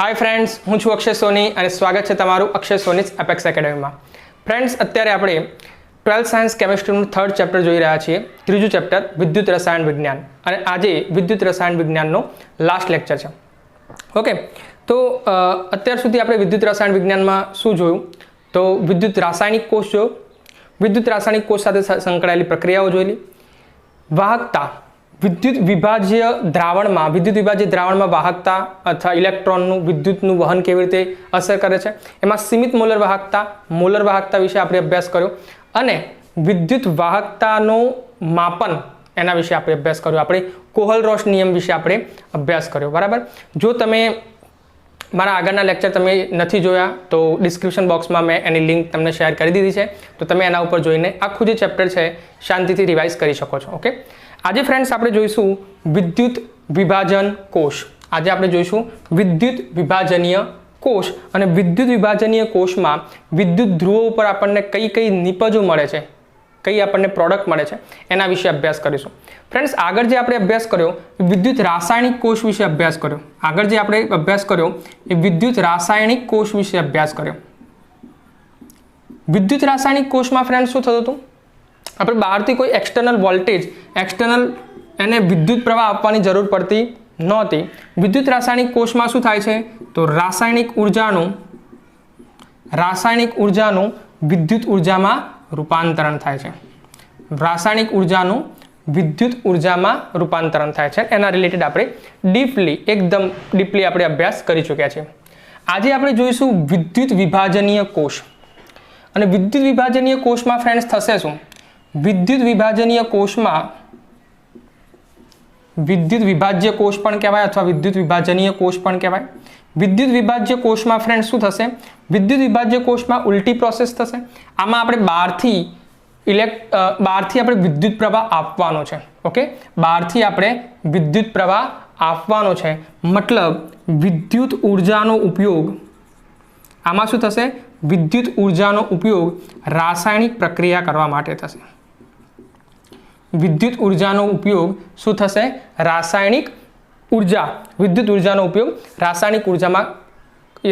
Hi friends, हूँ छूं अक्षय सोनी और स्वागत है तमारू अक्षय सोनीज एपेक्स एकेडमी में। फ्रेंड्स, अत्यारे आपणे 12th सायन्स केमिस्ट्रीનું 3rd चैप्टर જોઈ રહ્યા છીએ। ત્રીજું ચેપ્ટર વિદ્યુત રસાયણ વિજ્ઞાન અને આજે વિદ્યુત રસાયણ વિજ્ઞાનનો લાસ્ટ લેક્ચર છે। ઓકે, તો અત્યાર સુધી આપણે વિદ્યુત રસાયણ વિજ્ઞાનમાં શું જોયું? તો વિદ્યુત રાસાયણિક કોષ જોયો, વિદ્યુત રાસાયણિક કોષ સાથે સંકળાયેલી પ્રક્રિયાઓ જોઈ, વાહકતા विद्युत विभाज्य द्रावण में वाहकता अथवा इलेक्ट्रॉन विद्युतનું वहन केवी रीते असर करे छे, एमां सीमित मोलर वाहकता विषे आपणे अभ्यास कर्यो अने विद्युत वाहकतानो मापन एना विषे आपणे अभ्यास कर्यो। आपणे कोहल-रोश नियम विषे आपणे अभ्यास कर्यो। बराबर, जो तमे मारा आगळना लेक्चर तमे नथी जोया तो डिस्क्रिप्शन बॉक्स में मैं एनी लिंक तमने शेर करी दीधी छे, तो तमे एना उपर जोईने आखुं जे चेप्टर छे शांतिथी रिवाइज करी शको छो। ओके, आज फ्रेंड्स आपणे जोईशुं विद्युत विभाजन कोष। आज आपणे जोईशुं विद्युत विभाजनीय कोष अने विद्युत विभाजनीय कोष में विद्युत ध्रुवो पर आपणे कई कई निपजो मळे छे, कई आपणे प्रोडक्ट मळे छे, एना विषे अभ्यास करीशुं। फ्रेंड्स, आगळ जे आपणे अभ्यास कर्यो विद्युत रासायणिक कोष विषे अभ्यास कर्यो। आगळ जे आपणे अभ्यास कर्यो ए विद्युत रासायणिक कोष विषे अभ्यास कर्यो। विद्युत रासायणिक कोष में फ्रेंड्स शुं थतुं? આપણે બહારથી કોઈ એક્સટર્નલ વોલ્ટેજ એને વિદ્યુત પ્રવાહ આપવાની જરૂર પડતી નહોતી। વિદ્યુત રાસાયણિક કોષમાં શું થાય છે? તો રાસાયણિક ઉર્જાનું વિદ્યુત ઉર્જામાં રૂપાંતરણ થાય છે। રાસાયણિક ઉર્જાનું વિદ્યુત ઉર્જામાં રૂપાંતરણ થાય છે। એના રિલેટેડ આપણે એકદમ ડીપલી આપણે અભ્યાસ કરી ચૂક્યા છીએ। આજે આપણે જોઈશું વિદ્યુત વિભાજનીય કોષ। અને વિદ્યુત વિભાજનીય કોષમાં ફ્રેન્ડ્સ થશે શું? विद्युत विभाजनीय कोष में विद्युत विभाज्य कोष पण कहेवाय अथवा विद्युत विभाजनीय कोष पण कहेवाय। विद्युत विभाज्य कोष में फ्रेंड्स शुं थशे? विद्युत विभाज्य कोष में उल्टी प्रोसेस थशे। आमां आपणे बहारथी आपणे विद्युत प्रवाह आपवानो छे। ओके, बहारथी आपणे विद्युत प्रवाह आपवानो छे, मतलब विद्युत ऊर्जानो उपयोग आमां शुं थशे? विद्युत ऊर्जानो उपयोग रासायणिक प्रक्रिया करवा माटे थशे। विद्युत ऊर्जानो उपयोग शुं थशे? रासायणिक ऊर्जा, विद्युत ऊर्जानो उपयोग रासायणिक ऊर्जामां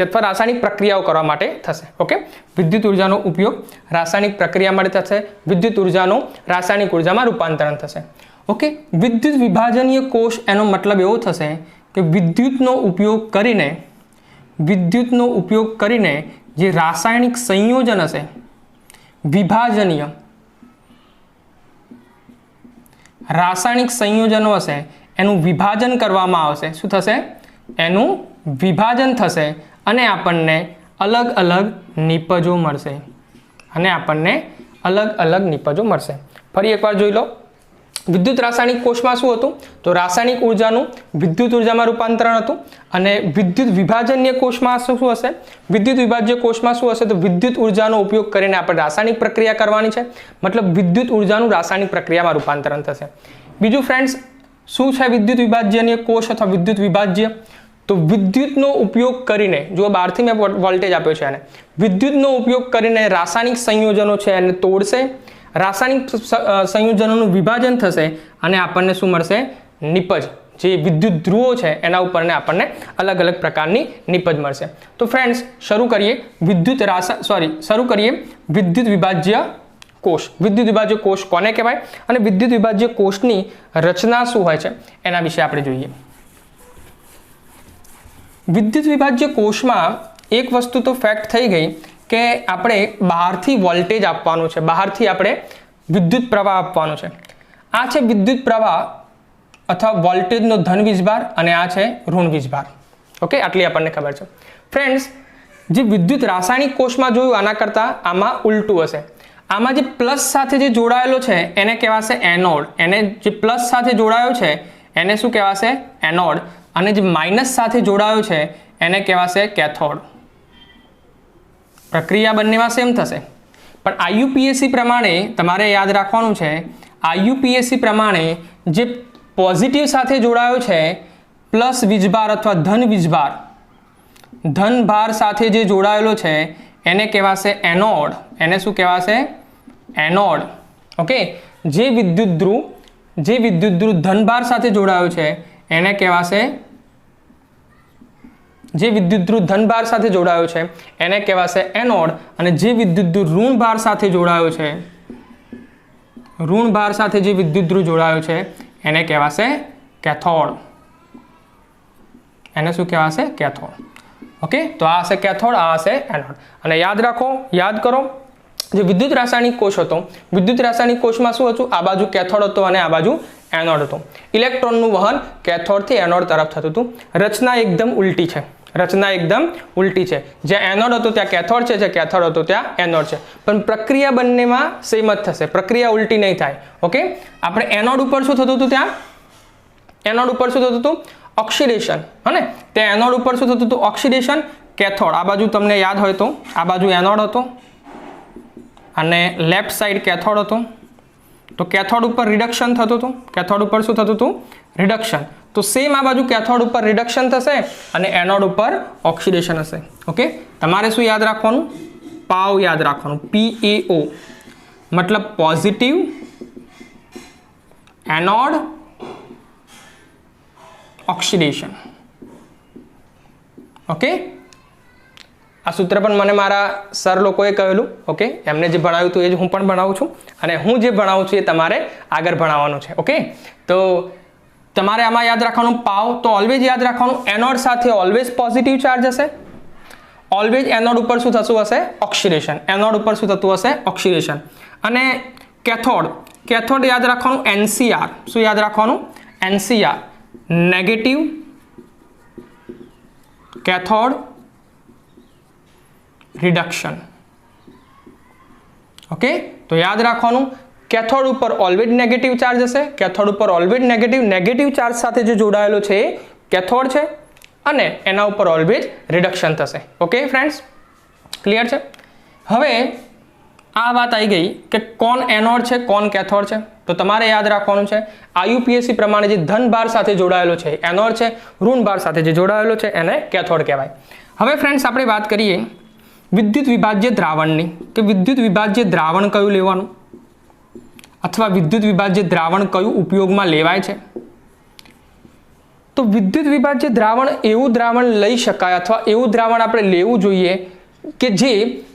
अथवा रासायणिक प्रक्रियाओ करवा माटे थशे। ओके, विद्युत ऊर्जानो उपयोग रासायणिक प्रक्रिया माटे थशे, विद्युत ऊर्जानो रासायणिक ऊर्जामां रूपांतरण थशे। ओके, विद्युत विभाजनीय कोष एनो मतलब एवो थशे के विद्युतनो उपयोग करीने जे रासायणिक संयोजन हशे, विभाजनीय रासायणिक संयोजनो हशे, एनुं विभाजन करवामां आवशे। शुं थशे? एनुं विभाजन थशे अने आपणने अलग अलग निपजो मळशे। फरी एकवार जोई लो, विद्युत रासायणिक कोष में शुं हतुं? तो रासायणिक ऊर्जानुं विद्युत ऊर्जा में रूपांतरण हतुं। अने विद्युत विभाजनीय कोष में शुं हशे? विद्युत विभाज्य कोष में शुं हशे? तो विद्युत ऊर्जानो उपयोग करीने आपणे रासायणिक प्रक्रिया करवानी छे, मतलब विद्युत ऊर्जानुं रासायणिक प्रक्रिया में रूपांतरण थशे। बीजुं फ्रेंड्स, शुं छे विद्युत विभाजनीय कोष अथवा विद्युत विभाज्य? तो विद्युतनो उपयोग करीने, जो बहारथी मैं वोल्टेज आप्यो छे, विद्युतनो उपयोग करीने रासायणिक संयोजनो छे एने तोड़शे, रासायणिक संयोजनों विभाजन थशे अने आपणने शुं मळशे? निपज। जे विद्युत ध्रुवो छे एना उपरने आपणने अलग अलग प्रकारनी निपज मळशे। तो फ्रेंड्स, शुरू करिए विद्युत विभाज्य कोष। विद्युत विभाज्य कोष कोने कहेवाय अने विद्युत विभाज्य कोषनी रचना शुं होय छे एना विषे आपणे जोईए। विद्युत विभाज्य कोष में एक वस्तु तो फैक्ट थई गई के आपणे बहारथी वोल्टेज आपवानुं छे, बहारथी आपणे विद्युत प्रवाह आपवानो छे। आ छे विद्युत प्रवाह अथवा वोल्टेजनो धन वीजभार अने आ छे ऋण वीजभार। ओके, आटली आपणने खबर छे। फ्रेंड्स, जे विद्युत रासायणिक कोष में जोयुं आना करता आमां उल्टुं हशे। आमां जे प्लस साथे जे जोडायेलो छे एने कहेवाशे एनोड। एने जे प्लस साथे जोडायो छे एने शुं कहेवाशे? एनोड। अने जे माइनस साथे जोडायो छे एने कहेवाशे कैथोड। प्रक्रिया बंनेमां सेम थशे, पण आईयूपीएसी प्रमाणे तमारे याद राखवानुं छे, आईयूपीएसी प्रमाणे जे पॉजिटिव साथे जोड़ायो छे प्लस वीजभार अथवा धन वीजभार, धन भार साथे जे जोड़ायेलो छे एने कहेवाशे एनोड। एने शुं कहेवाशे? एनोड। ओके, जे विद्युत ध्रुव धन भार साथे जोड़ायो छे एने कहेवाशे જે વિદ્યુત ધ્રુવ ધન ભાર સાથે જોડાયો છે એને કહેવાશે એનોડ, અને જે વિદ્યુત ધ્રુવ ઋણ ભાર સાથે જોડાયો છે, ઋણ ભાર સાથે જે વિદ્યુત ધ્રુવ જોડાયો છે એને કહેવાશે કેથોડ. એને શું કહેવાશે? કેથોડ. ઓકે, તો આ હશે કેથોડ, આ હશે એનોડ. અને યાદ રાખો, યાદ કરો, જે વિદ્યુત રાસાયણિક કોષ હતો, વિદ્યુત રાસાયણિક કોષમાં શું હતું? આ બાજુ કેથોડ હતો અને આ બાજુ એનોડ હતો. ઇલેક્ટ્રોનનું વહન કેથોડથી એનોડ તરફ થતું હતું. રચના એકદમ ઉલટી છે, રચના એકદમ ઉલટી છે. જ્યાં એનોડ હતો ત્યાં કેથોડ છે, જ્યાં કેથોડ હતો ત્યાં એનોડ છે, પણ પ્રક્રિયા બંનેમાં સેમ જ થશે, પ્રક્રિયા ઉલટી નહીં થાય. ઓકે, આપણે એનોડ ઉપર શું થતું હતું? ત્યાં એનોડ ઉપર શું થતું હતું? ઓક્સિડેશન. હને, ત્યાં એનોડ ઉપર શું થતું હતું? ઓક્સિડેશન. કેથોડ આ બાજુ તમને યાદ હોય તો આ બાજુ એનોડ હતો અને લેફ્ટ સાઈડ કેથોડ હતો. તો કેથોડ ઉપર રિડક્શન થતું હતું, કેથોડ ઉપર શું થતું હતું? રિડક્શન. તો સેમ આ બાજુ કેથોડ ઉપર રિડક્શન થશે અને એનોડ ઉપર ઓક્સિડેશન હશે. ઓકે, તમારે શું યાદ રાખવાનું? પાવ યાદ રાખવાનું. PAO મતલબ પોઝિટિવ એનોડ ઓક્સિડેશન. ઓકે, આ સૂત્ર પણ મને મારા સર લોકોએ કહેલું. ઓકે, એમને જે ભણાવ્યું હતું એ જ હું પણ ભણાવું છું, અને હું જે ભણાવું છું એ તમારે આગળ ભણાવવાનું છે. ઓકે, તો તમારે આમાં યાદ રાખવાનું પાવ. તો ઓલવેઝ યાદ રાખવાનું એનોડ સાથે ઓલવેઝ પોઝિટિવ ચાર્જ હશે, ઓલવેઝ એનોડ ઉપર શું થતું હશે? ઓક્સિડેશન. એનોડ ઉપર શું થતું હશે? ઓક્સિડેશન. અને કેથોડ, કેથોડ યાદ રાખવાનું NCR. શું યાદ રાખવાનું? NCR, negative cathode reduction. Okay, તો યાદ રાખવાનું કેથોડ ઉપર ઓલવેઝ નેગેટિવ ચાર્જ હશે, કેથોડ ઉપર ઓલવેઝ નેગેટિવ ચાર્જ સાથે જે જોડાયેલો છે એ કેથોડ છે, અને એના ઉપર ઓલવેઝ રિડક્શન થશે. ઓકે ફ્રેન્ડ્સ, ક્લિયર છે? હવે આ વાત આવી ગઈ કે કોણ એનોડ છે, કોણ કેથોડ છે. તો તમારે યાદ રાખવાનું છે IUPAC પ્રમાણે જે ધન ભાર સાથે જોડાયેલો છે એનોડ છે, ઋણ ભાર સાથે જે જોડાયેલો છે એને કેથોડ કહેવાય. હવે ફ્રેન્ડ્સ આપણે વાત કરીએ વિદ્યુત વિભાજ્ય દ્રાવણની, કે વિદ્યુત વિભાજ્ય દ્રાવણ કયું લેવાનું, અથવા વિદ્યુત વિભાજ્ય દ્રાવણ કયું ઉપયોગમાં લેવાય છે. તો વિદ્યુત વિભાજ્ય દ્રાવણ એવું દ્રાવણ લઈ શકાય અથવા એવું દ્રાવણ આપણે લેવું જોઈએ કે જે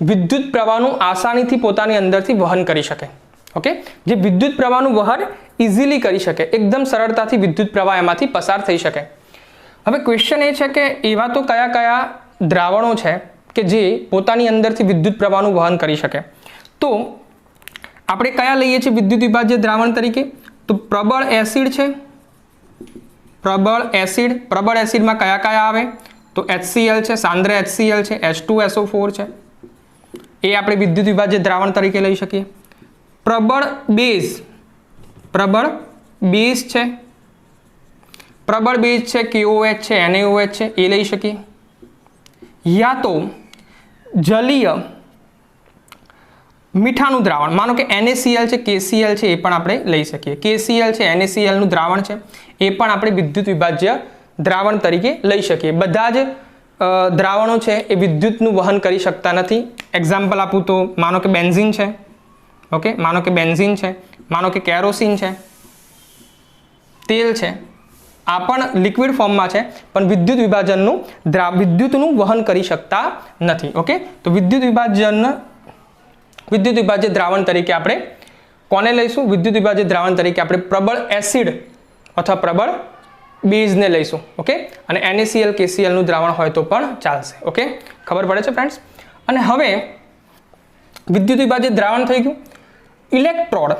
વિદ્યુત પ્રવાહનું આસાનીથી પોતાની અંદરથી વહન કરી શકે. ઓકે, જે વિદ્યુત પ્રવાહનું વહન ઇઝીલી કરી શકે, એકદમ સરળતાથી વિદ્યુત પ્રવાહ એમાંથી પસાર થઈ શકે. હવે ક્વેશ્ચન એ છે કે એવા તો કયા કયા દ્રાવણો છે કે જે પોતાની અંદરથી વિદ્યુત પ્રવાહનું વહન કરી શકે. તો આપણે કયા લઈએ છીએ વિદ્યુત વિભાજ્ય દ્રાવણ તરીકે? તો પ્રબળ એસિડ છે, પ્રબળ એસિડ. પ્રબળ એસિડમાં કયા કયા આવે? તો HCl છે, સાંદ્ર HCl છે, H2SO4 છે, એ આપણે વિદ્યુત વિભાજ્ય દ્રાવણ તરીકે લઈ શકીએ. પ્રબળ બેઝ, પ્રબળ બેઝ છે, પ્રબળ બેઝ છે KOH છે, NaOH છે, એ લઈ શકીએ. યા તો જલીય મીઠાનું દ્રાવણ, માનો કે NaCl છે, KCl છે, એ પણ આપણે લઈ શકીએ. KCl છે, NaCl નું દ્રાવણ છે, એ પણ આપણે વિદ્યુત વિભાજ્ય દ્રાવણ તરીકે લઈ શકીએ. બધા જ દ્રાવણો છે એ વિદ્યુતનું વહન કરી શકતા નથી. એક્ઝામ્પલ આપું તો માનો કે બેન્ઝીન છે. ઓકે, માનો કે બેન્ઝીન છે, માનો કે કેરોસીન છે, તેલ છે, આ પણ લિક્વિડ ફોર્મમાં છે પણ વિદ્યુત વિદ્યુતનું વહન કરી શકતા નથી. ઓકે, તો વિદ્યુત વિભાજ્ય દ્રાવણ તરીકે આપણે કોને લઈશું? વિદ્યુત વિભાજ્ય દ્રાવણ તરીકે આપણે પ્રબળ એસિડ અથવા પ્રબળ બેઝને લઈશું. ઓકે, અને NaCl KCl નું દ્રાવણ હોય તો પણ ચાલશે. ઓકે, ખબર પડે છે ફ્રેન્ડ્સ? અને હવે વિદ્યુત વિભાજ્ય દ્રાવણ થઈ ગયું. ઇલેક્ટ્રોડ,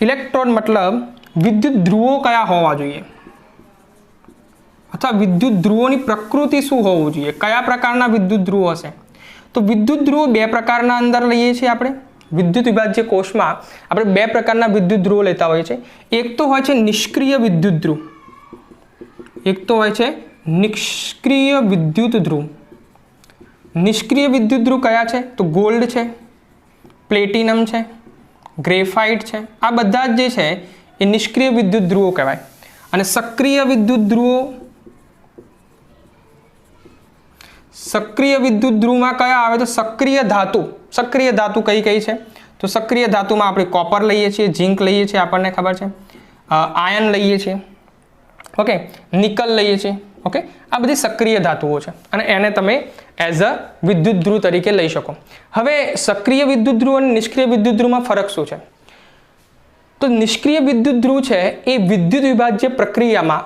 ઇલેક્ટ્રોડ મતલબ વિદ્યુત ધ્રુવો કયા હોવા જોઈએ, અથવા વિદ્યુત ધ્રુવોની પ્રકૃતિ શું હોવું જોઈએ, કયા પ્રકારના વિદ્યુત ધ્રુવો હશે? તો વિદ્યુત ધ્રુવો બે પ્રકારના અંદર લઈએ છીએ આપણે. વિદ્યુત વિભાજ્ય કોષમાં આપણે બે પ્રકારના વિદ્યુત ધ્રુવો લેતા હોઈએ છીએ. એક તો હોય છે નિષ્ક્રિય વિદ્યુત ધ્રુવ, એક તો હોય છે નિષ્ક્રિય વિદ્યુત ધ્રુવ. નિષ્ક્રિય વિદ્યુત ધ્રુવ કયા છે? તો ગોલ્ડ છે, પ્લેટિનમ છે, ગ્રેફાઇટ છે, આ બધા જ જે છે એ નિષ્ક્રિય વિદ્યુત ધ્રુવો કહેવાય. અને સક્રિય વિદ્યુત ધ્રુવો, સક્રિય વિદ્યુત ધ્રુવમાં કયા આવે? તો સક્રિય ધાતુ. સક્રિય ધાતુ કઈ કઈ છે? તો સક્રિય ધાતુમાં આપણે કોપર લઈએ છીએ, ઝિંક લઈએ છીએ, આપણને ખબર છે, આયર્ન લઈએ છીએ, ઓકે, નિકલ લઈએ છીએ, ઓકે, આ બધી સક્રિય ધાતુઓ છે અને એને તમે એઝ અ વિદ્યુત ધ્રુવ તરીકે લઈ શકો. હવે સક્રિય વિદ્યુત ધ્રુવ અને નિષ્ક્રિય વિદ્યુત ધ્રુવમાં ફરક શું છે? તો નિષ્ક્રિય વિદ્યુત ધ્રુવ છે એ વિદ્યુત વિભાજ્ય પ્રક્રિયામાં,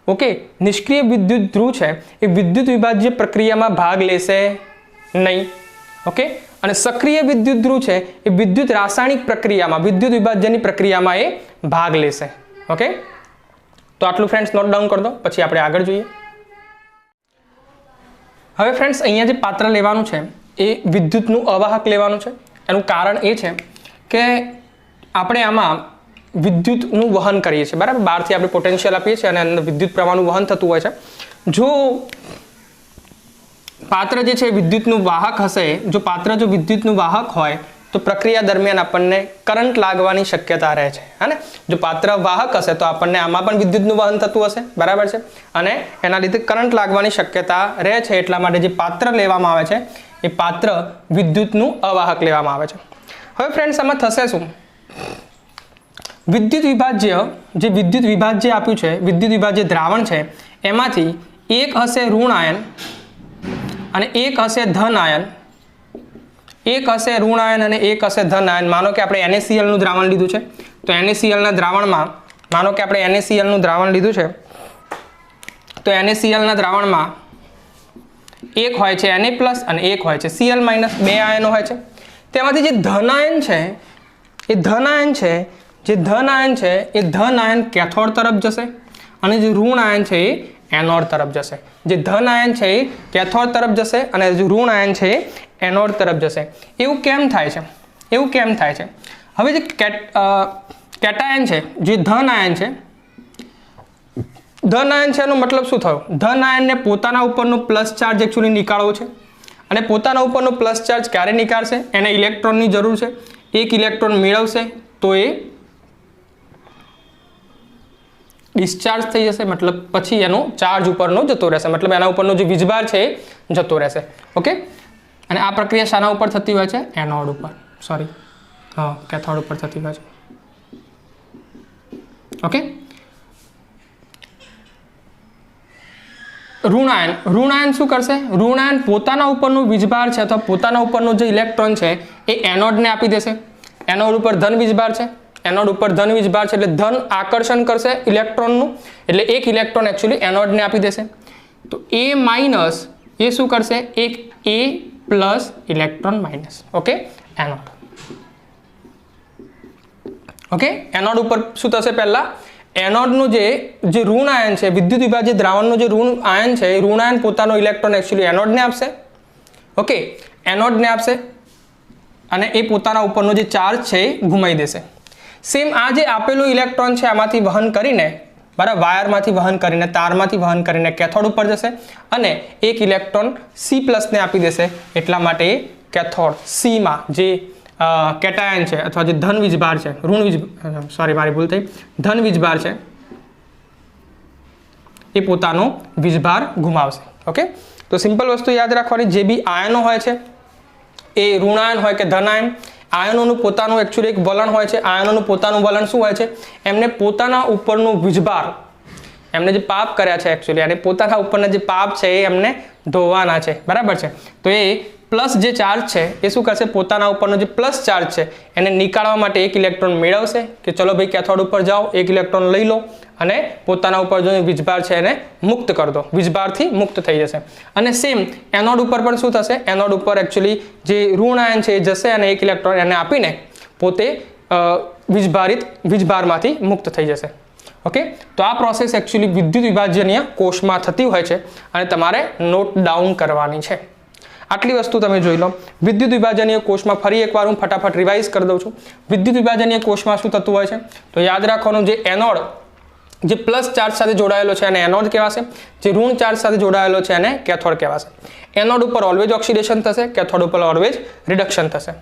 ઓકે, નિષ્ક્રિય વિદ્યુત ધ્રુવ છે એ વિદ્યુત વિભાજ્ય પ્રક્રિયામાં ભાગ લેશે નહીં. ઓકે, અને સક્રિય વિદ્યુત ધ્રુવ છે એ વિદ્યુત રાસાયણિક પ્રક્રિયામાં, વિદ્યુત વિભાજ્યની પ્રક્રિયામાં એ ભાગ લેશે. ઓકે, તો આટલું ફ્રેન્ડ્સ નોટ ડાઉન કરી દો, પછી આપણે આગળ જોઈએ. હવે ફ્રેન્ડ્સ અહીંયા જે પાત્ર લેવાનું છે એ વિદ્યુતનું અવાહક લેવાનું છે. એનું કારણ એ છે કે આપણે આમાં વિદ્યુતનું વહન કરીએ છીએ, બરાબર. બહારથી આપણે પોટેન્શિયલ આપીએ છીએ અને અંદર વિદ્યુત પ્રવાહનું વહન થતું હોય છે. જો પાત્ર જે છે વિદ્યુતનું વાહક હશે, જો પાત્ર જો વિદ્યુતનું વાહક હોય તો પ્રક્રિયા દરમિયાન આપણને કરંટ લાગવાની શક્યતા રહે છે, હે ને. જો પાત્ર વાહક હશે તો આપણને આમાં પણ વિદ્યુતનું વહન થતું હશે, બરાબર છે, અને એના લીધે કરંટ લાગવાની શક્યતા રહે છે. એટલા માટે જે પાત્ર લેવામાં આવે છે એ પાત્ર વિદ્યુતનું અવાહક લેવામાં આવે છે. હવે ફ્રેન્ડ્સ આમાં થશે શું? વિદ્યુત વિભાજ્ય આપ્યું છે, વિદ્યુત વિભાજ્ય દ્રાવણ છે, એમાંથી એક હશે ઋણ આયન અને એક હશે ધન આયન. એક હશે ઋણ આયન અને એક હશે ધન આયન. માનો કે આપણે NaCl નું દ્રાવણ લીધું છે, તો NaCl ના દ્રાવણમાં, માનો કે આપણે NaCl નું દ્રાવણ લીધું છે, તો NaCl ના દ્રાવણમાં એક હોય છે Na+ અને એક હોય છે Cl-, બે આયનો હોય છે. તેમાંથી જે ધન આયન છે એ ધન આયન છે, જે ધન આયન છે એ ધન આયન કેથોડ તરફ જશે અને જે ઋણ આયન છે એ એનોડ તરફ જશે. જે ધન આયન છે એ કેથોડ તરફ જશે અને જે ઋણ આયન છે એ એનોડ તરફ જશે. એવું કેમ થાય છે? એવું કેમ થાય છે? હવે જે કેટાયન છે, જે ધન આયન છે, ધન આયન છે એનો મતલબ શું થયો? ધન આયનને પોતાના ઉપરનો પ્લસ ચાર્જ એકચ્યુઅલી નીકાળવો છે અને પોતાના ઉપરનો પ્લસ ચાર્જ ક્યારે નીકાળશે? એને ઇલેક્ટ્રોનની જરૂર છે. એક ઇલેક્ટ્રોન મેળવશે તો એ ડિસ્ચાર્જ થઈ જશે, મતલબ પછી એનો ચાર્જ ઉપરનો જતો રહેશે, મતલબ એના ઉપરનો જે વીજભાર છે એ જતો રહેશે. ઓકે, અને આ પ્રક્રિયા શાના ઉપર થતી હોય છે? એનોડ ઉપર, સોરી, હા, કેથોડ ઉપર થતી હોય છે. ઓકે, ઋણાયન શું કરશે? ઋણાયન પોતાના ઉપરનો વીજભાર છે અથવા પોતાના ઉપરનો જે ઇલેક્ટ્રોન છે એ એનોડને આપી દેશે. એનોડ ઉપર ધન વીજભાર છે, એનોડ ઉપર ધન વીજભાર છે એટલે ધન આકર્ષણ કરશે ઇલેક્ટ્રોનનું, એટલે એક ઇલેક્ટ્રોન એકચ્યુઅલી એનોડને આપી દેશે. તો A- એ શું કરશે? એક A+ electron minus. Okay, anode. Okay, anode ઉપર શું થશે? પહેલા એનોડનું જે ઋણ આયન છે, વિદ્યુત વિભાજ્ય દ્રાવણનું જે ઋણ આયન છે, એ ઋણ આયન પોતાનો ઇલેક્ટ્રોન એકચ્યુઅલી એનોડને આપશે. ઓકે, એનોડને આપશે અને એ પોતાના ઉપરનો જે ચાર્જ છે એ ગુમાવી દેશે. સેમ આ જે આપેલું ઇલેક્ટ્રોન છે આમાંથી વહન કરીને, બરાબર, વાયરમાંથી વહન કરીને, તારમાંથી વહન કરીને કેથોડ ઉપર જશે અને એક ઇલેક્ટ્રોન C+ ને આપી દેશે. એટલા માટે એ કેથોડ Cમાં જે કેટાયન છે અથવા જે ધન વીજભાર છે, સોરી મારી ભૂલ થઈ, ધન વીજભાર છે એ પોતાનો વીજભાર ગુમાવશે. ઓકે, તો સિમ્પલ વસ્તુ યાદ રાખવાની, જે બી આયનો હોય છે એ ઋણાયન હોય કે ધન આયન, આયનોનું પોતાનું એકચ્યુઅલી એક વલણ હોય છે. આયનોનું પોતાનું વલણ શું હોય છે? એમને પોતાના ઉપરનું વીજભાર, એમને જે પાપ કર્યા છે એકચ્યુઅલી, અને પોતાના ઉપરના જે પાપ છે એ એમને ધોવાના છે, બરાબર છે. તો એ પ્લસ જે ચાર્જ છે એ શું કરશે? પોતાના ઉપરનો જે પ્લસ ચાર્જ છે એને નીકાળવા માટે એક ઇલેક્ટ્રોન મેળવશે કે ચલો ભાઈ કેથોડ ઉપર જાઓ, એક ઇલેક્ટ્રોન લઈ લો અને પોતાના ઉપર જો વીજભાર છે એને મુક્ત કરી દો, વીજભારથી મુક્ત થઈ જશે. અને સેમ એનોડ ઉપર પણ શું થશે? એનોડ ઉપર એકચ્યુઅલી જે ઋણ આયન છે એ જશે અને એક ઇલેક્ટ્રોન એને આપીને પોતે વીજભારમાંથી મુક્ત થઈ જશે. ઓકે, તો આ પ્રોસેસ એકચ્યુઅલી વિદ્યુત વિભાજનીય કોષમાં થતી હોય છે અને તમારે નોટ ડાઉન કરવાની છે. આટલી વસ્તુ તમે જોઈ લો. વિદ્યુત વિભાજનીય કોષમાં ફરી એકવાર હું ફટાફટ રિવાઇઝ કરી દઉં છું. વિદ્યુત વિભાજનીય કોષમાં શું થતું હોય છે? તો યાદ રાખવાનું, જે એનોડ જે પ્લસ ચાર્જ સાથે જોડાયેલો છે એને એનોડ કહેવાશે, જે ઋણ ચાર્જ સાથે જોડાયેલો છે એને કેથોડ કહેવાશે. એનોડ ઉપર ઓલવેજ ઓક્સિડેશન થશે, કેથોડ ઉપર ઓલવેજ રિડક્શન થશે.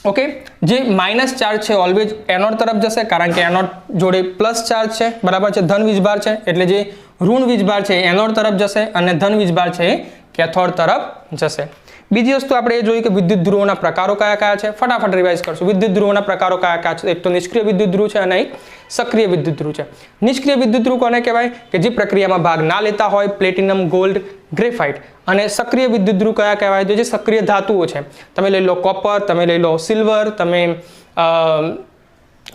ઓકે, જે માઇનસ ચાર્જ છે ઓલવેજ એનોડ તરફ જશે કારણ કે એનોડ જોડે પ્લસ ચાર્જ છે, બરાબર છે, ધન વીજભાર છે, એટલે જે ઋણ વીજભાર છે એનોડ તરફ જશે અને ધન વીજભાર છે કેથોડ તરફ જશે. બીજી વસ્તુ આપણે એ જોઈ કે વિદ્યુત ધ્રુવોના પ્રકારો કયા કયા છે. ફટાફટ રિવાઇઝ કરશું. વિદ્યુત ધ્રુવોના પ્રકારો કયા કયા છે? એક તો નિષ્ક્રિય વિદ્યુત ધ્રુવ છે અને એક સક્રિય વિદ્યુત ધ્રુવ છે. નિષ્ક્રિય વિદ્યુત ધ્રુવ કોને કહેવાય? કે જે પ્રક્રિયામાં ભાગ ના લેતા હોય, પ્લેટિનમ, ગોલ્ડ, ગ્રેફાઇટ. અને સક્રિય વિદ્યુત ધ્રુવ કયા કહેવાય? તો જે સક્રિય ધાતુઓ છે. તમે લઈ લો કોપર, તમે લઈ લો સિલ્વર, તમે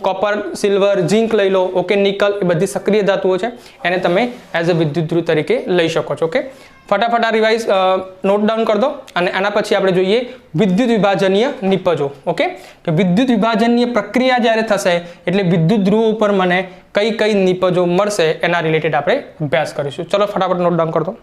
કોપર, સિલ્વર, ઝિંક લઈ લો, ઓકે, નિકલ, એ બધી સક્રિય ધાતુઓ છે. એને તમે એઝ અ વિદ્યુત ધ્રુવ તરીકે લઈ શકો છો. ઓકે, ફટાફટ આ રિવાઇઝ નોટ ડાઉન કરી દો. અને આના પછી આપણે જોઈએ વિદ્યુત વિભાજનીય નિપજો. ઓકે, તો વિદ્યુત વિભાજનીય પ્રક્રિયા જ્યારે થશે એટલે વિદ્યુત ધ્રુવો ઉપર મને કઈ કઈ નિપજો મળશે એના રિલેટેડ આપણે અભ્યાસ કરીશું. ચલો ફટાફટ નોટ ડાઉન કરી દો.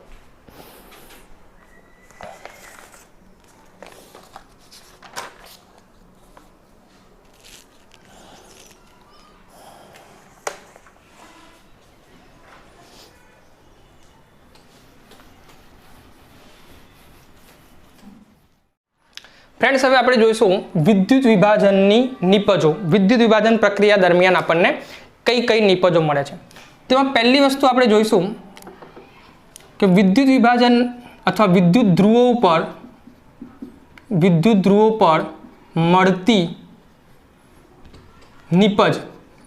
ફ્રેન્ડ્સ, હવે આપણે જોઈશું વિદ્યુત વિભાજનની નિપજો. વિદ્યુત વિભાજન પ્રક્રિયા દરમિયાન આપણને કઈ કઈ નિપજો મળે છે. તેમાં પહેલી વસ્તુ આપણે જોઈશું કે વિદ્યુત વિભાજન અથવા વિદ્યુત ધ્રુવો પર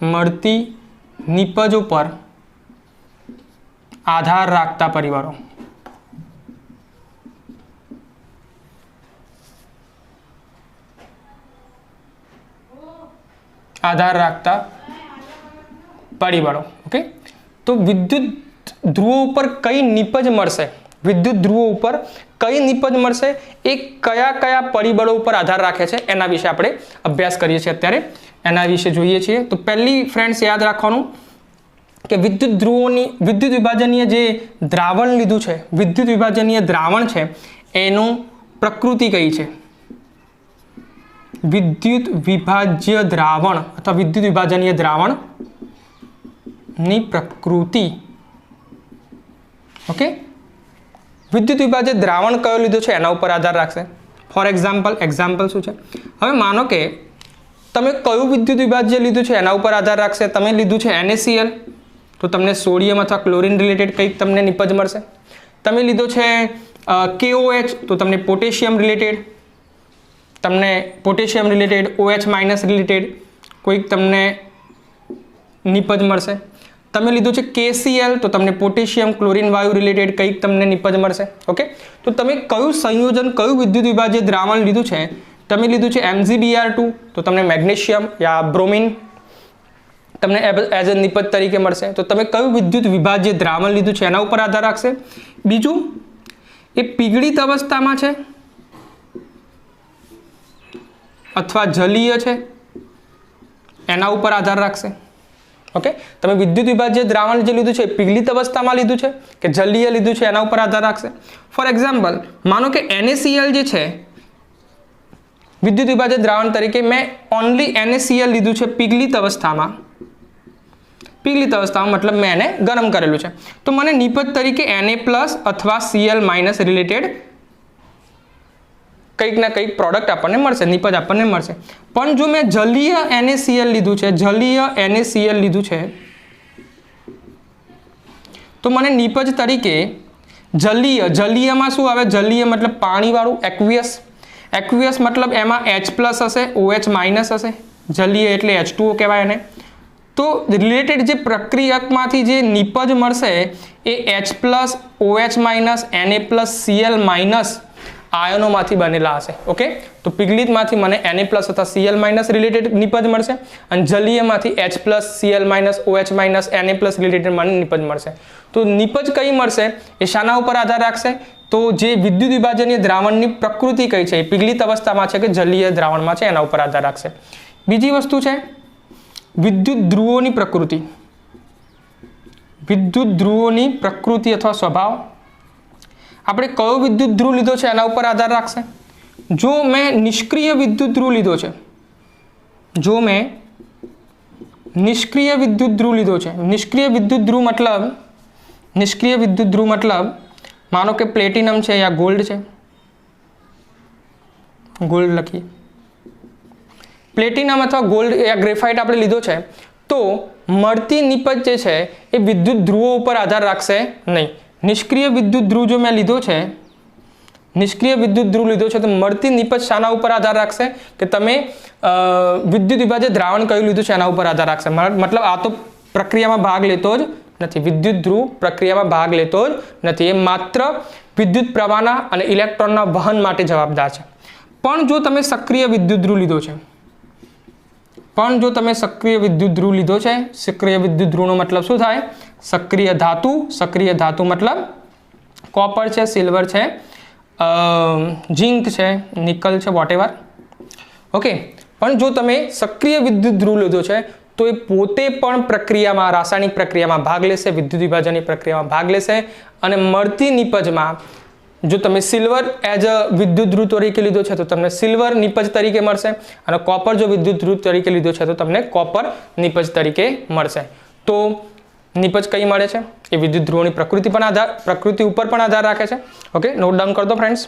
મળતી નિપજો પર આધાર રાખતા પરિબળો. આધાર રાખતા પરિબળો. ઓકે, તો વિદ્યુત ધ્રુવો ઉપર કઈ નિપજ મળશે, વિદ્યુત ધ્રુવો ઉપર કઈ નિપજ મળશે, એ કયા કયા પરિબળો ઉપર આધાર રાખે છે એના વિશે આપણે અભ્યાસ કરીએ છીએ. અત્યારે એના વિશે જોઈએ છીએ. તો પહેલી ફ્રેન્ડ્સ યાદ રાખવાનું કે વિદ્યુત ધ્રુવોની વિદ્યુત વિભાજનીય જે દ્રાવણ લીધું છે, વિદ્યુત વિભાજનીય દ્રાવણ છે, એનું પ્રકૃતિ કઈ છે? વિદ્યુત વિભાજ્ય દ્રાવણ અથવા વિદ્યુત વિભાજનીય દ્રાવણ ની પ્રકૃતિ. ઓકે, વિદ્યુત વિભાજ્ય દ્રાવણ કયો લીધો છે એના ઉપર આધાર રાખશે. ફોર એક્ઝામ્પલ શું છે? હવે માનો કે તમે કયું વિદ્યુત વિભાજ્ય લીધું છે એના ઉપર આધાર રાખશે. તમે લીધું છે NaCl, તો તમને સોડિયમ અથવા ક્લોરીન રિલેટેડ કંઈક તમને નિપજ મળશે. તમે લીધો છે KOH, તો તમને પોટેશિયમ રિલેટેડ, તમને પોટેશિયમ રિલેટેડ, OH- રિલેટેડ કોઈક તમને નિપજ મળશે. તમે લીધું છે KCl, તો તમને પોટેશિયમ ક્લોરીન વાયુ રિલેટેડ કંઈક તમને નિપજ મળશે. ઓકે, તો તમે કયું સંયોજન, કયું વિદ્યુત વિભાજ્ય દ્રાવણ લીધું છે? તમે લીધું છે MgBr2, તો તમને મેગ્નેશિયમ યા બ્રોમિન તમને એઝ અ નિપજ તરીકે મળશે. તો તમે કયું વિદ્યુત વિભાજ્ય દ્રાવણ લીધું છે એના ઉપર આધાર રાખશે. બીજું, એ પીગળિત અવસ્થામાં છે અથવા જલીય છે એના ઉપર આધાર રાખશે. ઓકે, તમે વિદ્યુત વિભાજ્ય દ્રાવણ જે લીધું છે પીગળિત અવસ્થામાં લીધું છે કે જલીય લીધું છે એના ઉપર આધાર રાખશે. ફોર એક્ઝામ્પલ, માનો કે NaCl જે છે વિદ્યુત વિભાજ્ય દ્રાવણ તરીકે મેં ઓનલી NaCl લીધું છે પીગળિત અવસ્થામાં. પીગળિત અવસ્થામાં મતલબ મેં એને ગરમ કરેલું છે, તો મને નિપજ તરીકે Na+ અથવા Cl- રિલેટેડ કંઈક ના કંઈક પ્રોડક્ટ આપણને મળશે, નિપજ આપણને મળશે. પણ જો મેં જલીય NaCl લીધું છે, તો મને નિપજ તરીકે જલીયમાં શું આવે? જલીય મતલબ પાણીવાળું, એક્વિયસ મતલબ એમાં H+ હશે, OH- હશે. જલીય એટલે H2O કહેવાય એને. તો રિલેટેડ જે પ્રક્રિયકમાંથી જે નિપજ મળશે એ H+, OH-, Na+, Cl- આયનોમાંથી બનેલા હશે. ઓકે, તો પીગળિતમાંથી મને Na+ અથવા Cl- રિલેટેડ નિપજ મળશે અને જલીયમાંથી H+, Cl- OH- Na+ related મને નિપજ મળશે. તો નિપજ કઈ મળશે એ શાના ઉપર આધાર રાખશે? તો જે વિદ્યુત વિભાજનીય દ્રાવણની પ્રકૃતિ કઈ છે, એ પીગળિત અવસ્થામાં છે કે જલીય દ્રાવણમાં છે એના ઉપર આધાર રાખશે. બીજી વસ્તુ છે વિદ્યુત ધ્રુવોની પ્રકૃતિ. વિદ્યુત ધ્રુવોની પ્રકૃતિ અથવા સ્વભાવ. આપણે કયો વિદ્યુત ધ્રુવ લીધો છે એના ઉપર આધાર રાખશે. જો મેં નિષ્ક્રિય વિદ્યુત ધ્રુવ લીધો છે, નિષ્ક્રિય વિદ્યુત ધ્રુવ મતલબ માનો કે પ્લેટિનમ છે યા ગોલ્ડ છે, ગોલ્ડ લખીએ, પ્લેટિનમ અથવા ગોલ્ડ યા ગ્રેફાઇટ આપણે લીધો છે, તો મળતી નિપજ જે છે એ વિદ્યુત ધ્રુવો ઉપર આધાર રાખશે નહીં. નિષ્ક્રિય વિદ્યુત ધ્રુવ જો મેં લીધો છે નિષ્ક્રિય વિદ્યુત ધ્રુવ લીધો છે તો મળતી નિપજ શાના ઉપર આધાર રાખશે કે તમે વિદ્યુત વિભાજ્ય દ્રાવણ કયું લીધું છે એના ઉપર આધાર રાખશે. મતલબ આ તો પ્રક્રિયામાં ભાગ લેતો જ નથી, વિદ્યુત ધ્રુવ પ્રક્રિયામાં ભાગ લેતો જ નથી, એ માત્ર વિદ્યુત પ્રવાહના અને ઇલેક્ટ્રોનના વહન માટે જવાબદાર છે. પણ જો તમે સક્રિય વિદ્યુત ધ્રુવ લીધો છે, સક્રિય વિદ્યુત ધ્રુવનો મતલબ શું થાય? સક્રિય ધાતુ મતલબ કોપર છે, સિલ્વર છે, ઝિંક છે, નિકલ છે, વોટેવર. ઓકે, પણ જો તમે સક્રિય વિદ્યુત ધ્રુવ લીધો છે તો એ પોતે પણ પ્રક્રિયામાં, રાસાયણિક પ્રક્રિયામાં ભાગ લેશે, વિદ્યુત વિભાજનની પ્રક્રિયામાં ભાગ લેશે અને મળતી નિપજમાં જો તમે સિલ્વર એઝ અ વિદ્યુત ધ્રુવ તરીકે લીધો છે તો તમને સિલ્વર નિપજ તરીકે મળશે અને કોપર જો વિદ્યુત ધ્રુવ તરીકે લીધો છે તો તમને કોપર નિપજ તરીકે મળશે. તો નિપજ કઈ મળે છે? એ વિદ્યુત ધ્રુવોની પ્રકૃતિ ઉપર પણ આધાર રાખે છે. ઓકે, નોટ ડાઉન કરી દો ફ્રેન્ડ્સ.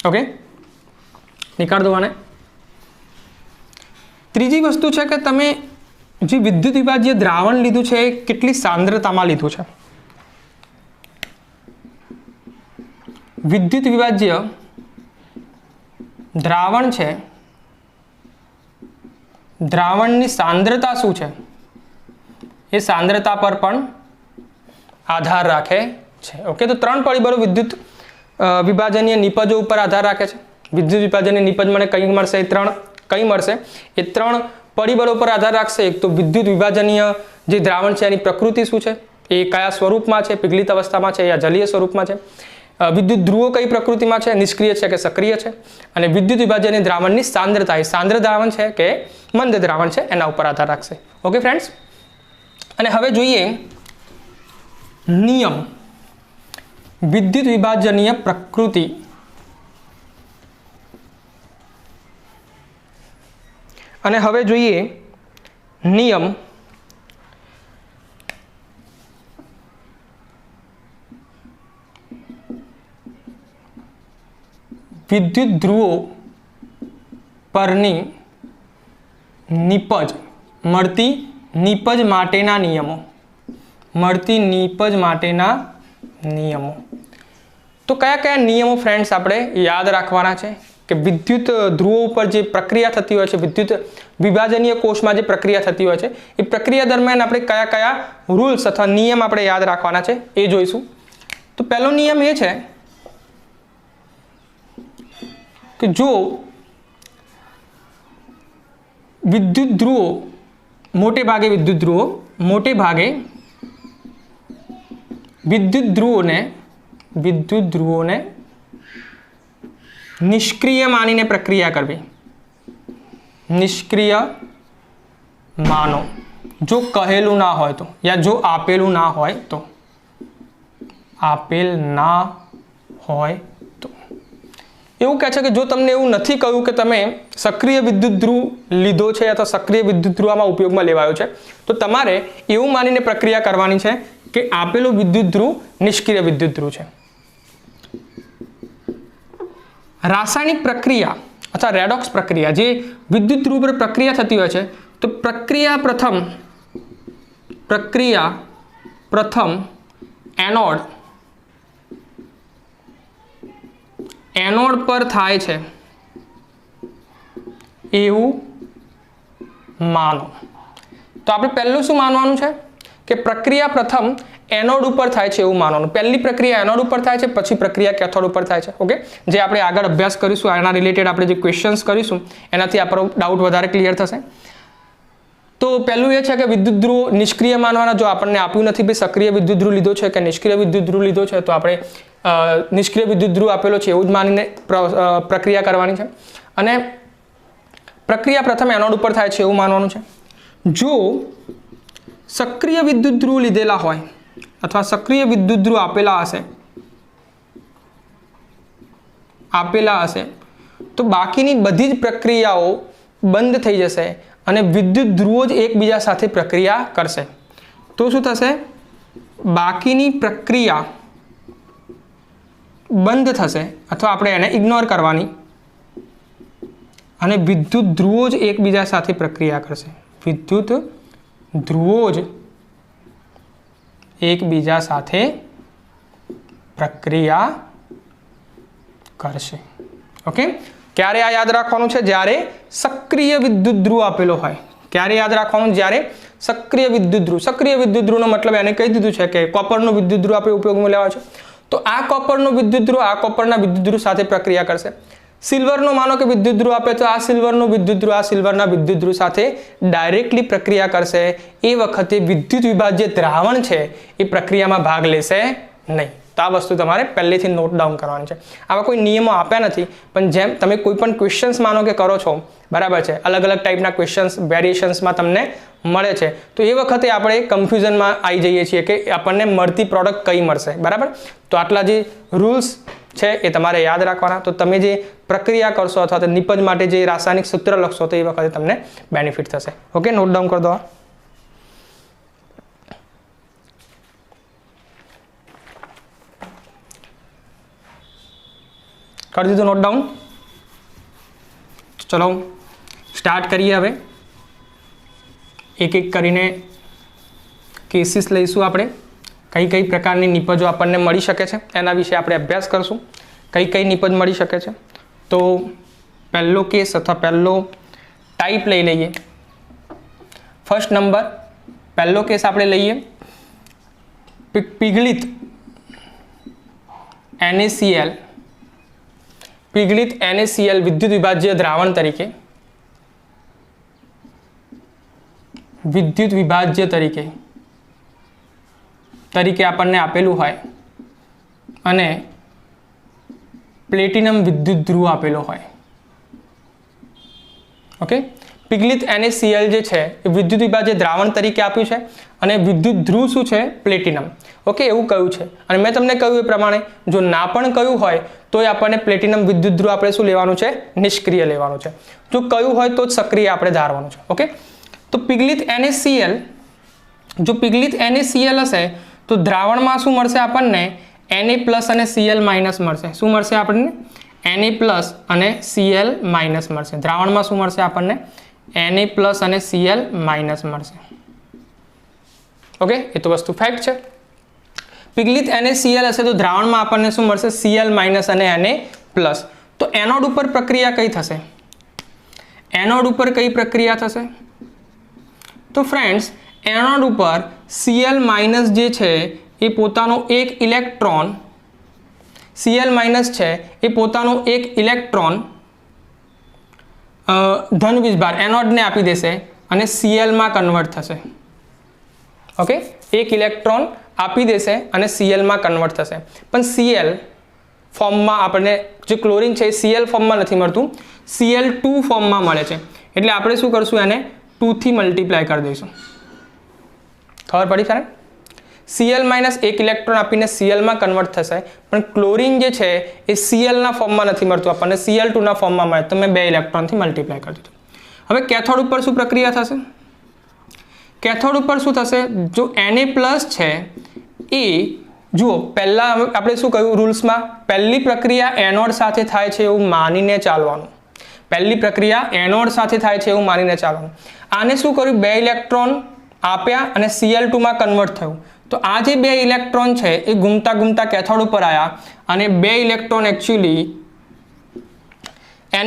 ઓકે, નીકાળ દો આને. ત્રીજી વસ્તુ છે કે તમે જે વિદ્યુત વિભાજ્ય દ્રાવણ લીધું છે એ કેટલી સાંદ્રતામાં લીધું છે. વિદ્યુત વિભાજ્ય દ્રાવણ છે, દ્રાવણની સાંદ્રતા શું છે એ સાંદ્રતા પર પણ આધાર રાખે છે. ઓકે, તો 3 પરિબળો વિદ્યુત વિભાજનીય નિપજો ઉપર આધાર રાખે છે. વિદ્યુત વિભાજનની નિપજ મને કઈ મળશે? એ 3 પરિબળો પર આધાર રાખશે. એક તો વિદ્યુત વિભાજનીય જે દ્રાવણ છે એની પ્રકૃતિ શું છે, એ કયા સ્વરૂપમાં છે, પિઘલિત અવસ્થામાં છે યા જલીય સ્વરૂપમાં છે, વિદ્યુત ધ્રુવો કઈ પ્રકૃતિમાં છે, નિષ્ક્રિય છે કે સક્રિય છે, અને વિદ્યુત વિભાજનીય દ્રાવણની સાંદ્રતા, એ સાંદ્ર દ્રાવણ છે કે મંદ દ્રાવણ છે એના ઉપર આધાર રાખશે. ઓકે ફ્રેન્ડ્સ, અને હવે જોઈએ નિયમ વિદ્યુત વિભાજનીય પ્રકૃતિ. અને હવે જોઈએ નિયમ વિદ્યુત ધ્રુવો પરની નિપજ, મળતી નિપજ માટેના નિયમો. તો કયા નિયમો ફ્રેન્ડ્સ આપણે યાદ રાખવાના છે કે વિદ્યુત ધ્રુવો ઉપર જે પ્રક્રિયા થતી હોય છે, વિદ્યુત વિભાજનીય કોષમાં જે પ્રક્રિયા થતી હોય છે, એ પ્રક્રિયા દરમિયાન આપણે કયા રૂલ્સ અથવા નિયમ આપણે યાદ રાખવાના છે એ જોઈશું. તો પહેલો નિયમ એ છે કે જો વિદ્યુત ધ્રુવો મોટે ભાગે વિદ્યુત ધ્રુવોને નિષ્ક્રિય માનીને પ્રક્રિયા કરવી. નિષ્ક્રિય માનો જો કહેલું ના હોય તો, યા જો આપેલું ના હોય તો. એવું કહે છે કે જો તમને એવું નથી કહ્યું કે તમે સક્રિય વિદ્યુત ધ્રુવ લીધો છે અથવા સક્રિય વિદ્યુત ધ્રુવ આમાં ઉપયોગમાં લેવાયો છે તો તમારે એવું માનીને પ્રક્રિયા કરવાની છે કે આપેલું વિદ્યુત ધ્રુવ નિષ્ક્રિય વિદ્યુત ધ્રુવ છે. રાસાયણિક પ્રક્રિયા અથવા રેડોક્સ પ્રક્રિયા જે વિદ્યુત ધ્રુવ પર પ્રક્રિયા થતી હોય છે તો પ્રક્રિયા પ્રથમ એનોડ પર થાય છે એવું માનો. તો આપણે પહેલું શું માનવાનું છે કે પ્રક્રિયા પ્રથમ એનોડ ઉપર થાય છે એવું માનવાનું. પહેલી પ્રક્રિયા એનોડ ઉપર થાય છે, પછી પ્રક્રિયા કેથોડ ઉપર થાય છે. ઓકે, જે આપણે આગળ અભ્યાસ કરીશું આના રિલેટેડ આપણે જે ક્વેશ્ચન્સ કરીશું એનાથી આપણો ડાઉટ વધારે ક્લિયર થશે. તો પહેલું એ છે કે વિદ્યુત ધ્રુવ નિષ્ક્રિય માનવાના. જો આપણને આપ્યું નથી ભાઈ સક્રિય વિદ્યુત ધ્રુવ લીધો છે કે નિષ્ક્રિય વિદ્યુત ધ્રુવ લીધો છે તો આપણે નિષ્ક્રિય વિદ્યુત ધ્રુવ આપેલો છે એવું જ માનીને પ્રક્રિયા કરવાની છે. અને પ્રક્રિયા પ્રથમ એનોડ ઉપર થાય છે એવું માનવાનું છે. જો સક્રિય વિદ્યુત ધ્રુવ લીધેલા હોય અથવા સક્રિય વિદ્યુત ધ્રુવ આપેલા હશે તો બાકીની બધી જ પ્રક્રિયાઓ બંધ થઈ જશે અને વિદ્યુત ધ્રુવો જ એકબીજા સાથે પ્રક્રિયા કરશે. તો શું થશે? બાકીની પ્રક્રિયા બંધ થશે અથવા આપણે એને ઇગ્નોર કરવાની અને વિદ્યુત ધ્રુવો જ એકબીજા સાથે પ્રક્રિયા કરશે. વિદ્યુત ધ્રુવો જ એકબીજા સાથે પ્રક્રિયા કરશે. ઓકે, ક્યારે આ યાદ રાખવાનું છે? જ્યારે સક્રિય વિદ્યુત ધ્રુવ આપેલો હોય. ક્યારે યાદ રાખવાનું? જ્યારે સક્રિય વિદ્યુત ધ્રુવ. સક્રિય વિદ્યુત ધ્રુવનો મતલબ એને કહી દીધું છે કે કોપરનો વિદ્યુત ધ્રુવ આપણે ઉપયોગમાં લેવા છે. તો આ કોપરનો વિદ્યુત ધ્રુવ આ કોપરના વિદ્યુત ધ્રુવ સાથે પ્રક્રિયા કરશે. સિલ્વરનો માનો કે વિદ્યુત ધ્રુવ આપે તો આ સિલ્વરનો વિદ્યુત ધ્રુવ આ સિલ્વરના વિદ્યુત ધ્રુવ સાથે ડાયરેક્ટલી પ્રક્રિયા કરશે. એ વખતે વિદ્યુત વિભાજ્ય દ્રાવણ છે એ પ્રક્રિયામાં ભાગ લેશે નહીં. તો આ વસ્તુ તમારે પહેલેથી નોટ ડાઉન કરવાની છે. આવા કોઈ નિયમો આપ્યા નથી, પણ જેમ તમે કોઈ પણ ક્વેશ્ચન્સ માનો કે કરો છો, બરાબર છે, અલગ અલગ ટાઈપના ક્વેશ્ચન્સ વેરિએશન્સમાં તમને મળે છે, તો એ વખતે આપણે કન્ફ્યુઝનમાં આવી જઈએ છીએ કે આપણને મળતી પ્રોડક્ટ કઈ મળશે. બરાબર, તો આટલા જે રૂલ્સ છે એ તમારે યાદ રાખવાના. તો તમે જે પ્રક્રિયા કરશો અથવા તો નિપજ માટે જે રાસાયણિક સૂત્ર લખશો તો એ વખતે તમને બેનિફિટ થશે. ઓકે, નોટ ડાઉન કરી દો. કરી દીધું નોટ ડાઉન? ચલો સ્ટાર્ટ કરીએ. હવે એક એક કરીને કેસીસ લઈશું. આપણે કઈ કઈ પ્રકારની નિપજો આપણને મળી શકે છે એના વિશે આપણે અભ્યાસ કરશું. કઈ કઈ નિપજ મળી શકે છે. તો પહેલો કેસ અથવા પહેલો ટાઈપ લઈ લઈએ. ફર્સ્ટ નંબર પહેલો કેસ આપણે લઈએ પીગળિત NaCl. પીગળિત NaCl વિદ્યુત વિભાજ્ય દ્રાવણ તરીકે આપણને આપેલું હોય અને પ્લેટિનમ વિદ્યુત ધ્રુવ આપેલો હોય. ઓકે, પીગળિત NaCl જે છે એ વિદ્યુત વિભાજ્ય દ્રાવણ તરીકે આપ્યું છે અને વિદ્યુત ધ્રુવ શું છે? પ્લેટિનમ. ઓકે, એવું કહ્યું છે. અને મેં તમને કહ્યું એ પ્રમાણે જો ના પણ કહ્યું હોય તો આપણને પ્લેટિનમ વિદ્યુત ધ્રુવ આપણે શું લેવાનું છે? નિષ્ક્રિય લેવાનું છે. જો કહ્યું હોય તો જ સક્રિય આપણે ધારવાનું છે. ઓકે, તો પીગળિત NaCl, જો પીગળિત NaCl હશે તો દ્રાવણમાં શું મળશે આપણને? Na પ્લસ અને Cl માઇનસ મળશે. શું મળશે આપણને? Na પ્લસ અને Cl માઇનસ મળશે. દ્રાવણમાં શું મળશે આપણને? Na પ્લસ અને Cl માઇનસ મળશે. ઓકે, એ તો વસ્તુ ફેક્ટ છે. પીગળિત NaCl હશે તો દ્રાવણમાં આપણને શું મળશે? Cl માઇનસ અને Na પ્લસ. તો એનોડ ઉપર પ્રક્રિયા કઈ થશે? એનોડ ઉપર કઈ પ્રક્રિયા થશે? તો ફ્રેન્ડ્સ, એનોડ ઉપર Cl માઇનસ જે છે એ પોતાનો એક ઇલેક્ટ્રોન, Cl માઇનસ છે એ પોતાનો એક ઇલેક્ટ્રોન ધન વીજભાર એનોડને આપી દેશે અને Cl માં કન્વર્ટ થશે. ઓકે, એક ઇલેક્ટ્રોન આપી દેશે અને Cl માં કન્વર્ટ થશે. પણ Cl ફોર્મમાં આપણને જે ક્લોરીન છે એ Cl ફોર્મમાં નથી મળતું, Cl2 ફોર્મમાં મળે છે. એટલે આપણે શું કરશું? એને 2 થી મલ્ટીપ્લાય કરી દઈશું. ખબર પડી ખરે? Cl માઇનસ એક ઇલેક્ટ્રોન આપીને Cl માં કન્વર્ટ થશે, પણ ક્લોરીન જે છે એ Cl ના ફોર્મમાં નથી મળતું, આપણને Cl2 ના ફોર્મમાં મળે. તો મેં 2 ઇલેક્ટ્રોનથી મલ્ટીપ્લાય કરી દીધું. હવે કેથોડ ઉપર શું પ્રક્રિયા થશે? કેથોડ ઉપર શું થશે? જો Na પ્લસ છે એ જુઓ, પહેલાં આપણે શું કહ્યું રૂલ્સમાં? પહેલી પ્રક્રિયા એનોડ સાથે થાય છે એવું માનીને ચાલવાનું. પહેલી પ્રક્રિયા એનોડ સાથે થાય છે એવું માનીને ચાલવાનું. આને શું કર્યું? 2 ઇલેક્ટ્રોન આપ્યા અને Cl2 માં કન્વર્ટ થયું. તો આ જે 2 ઇલેક્ટ્રોન છે એ ઘૂમતા ઘૂમતા કેથોડ ઉપર આવ્યા અને 2 ઇલેક્ટ્રોન એકચ્યુઅલી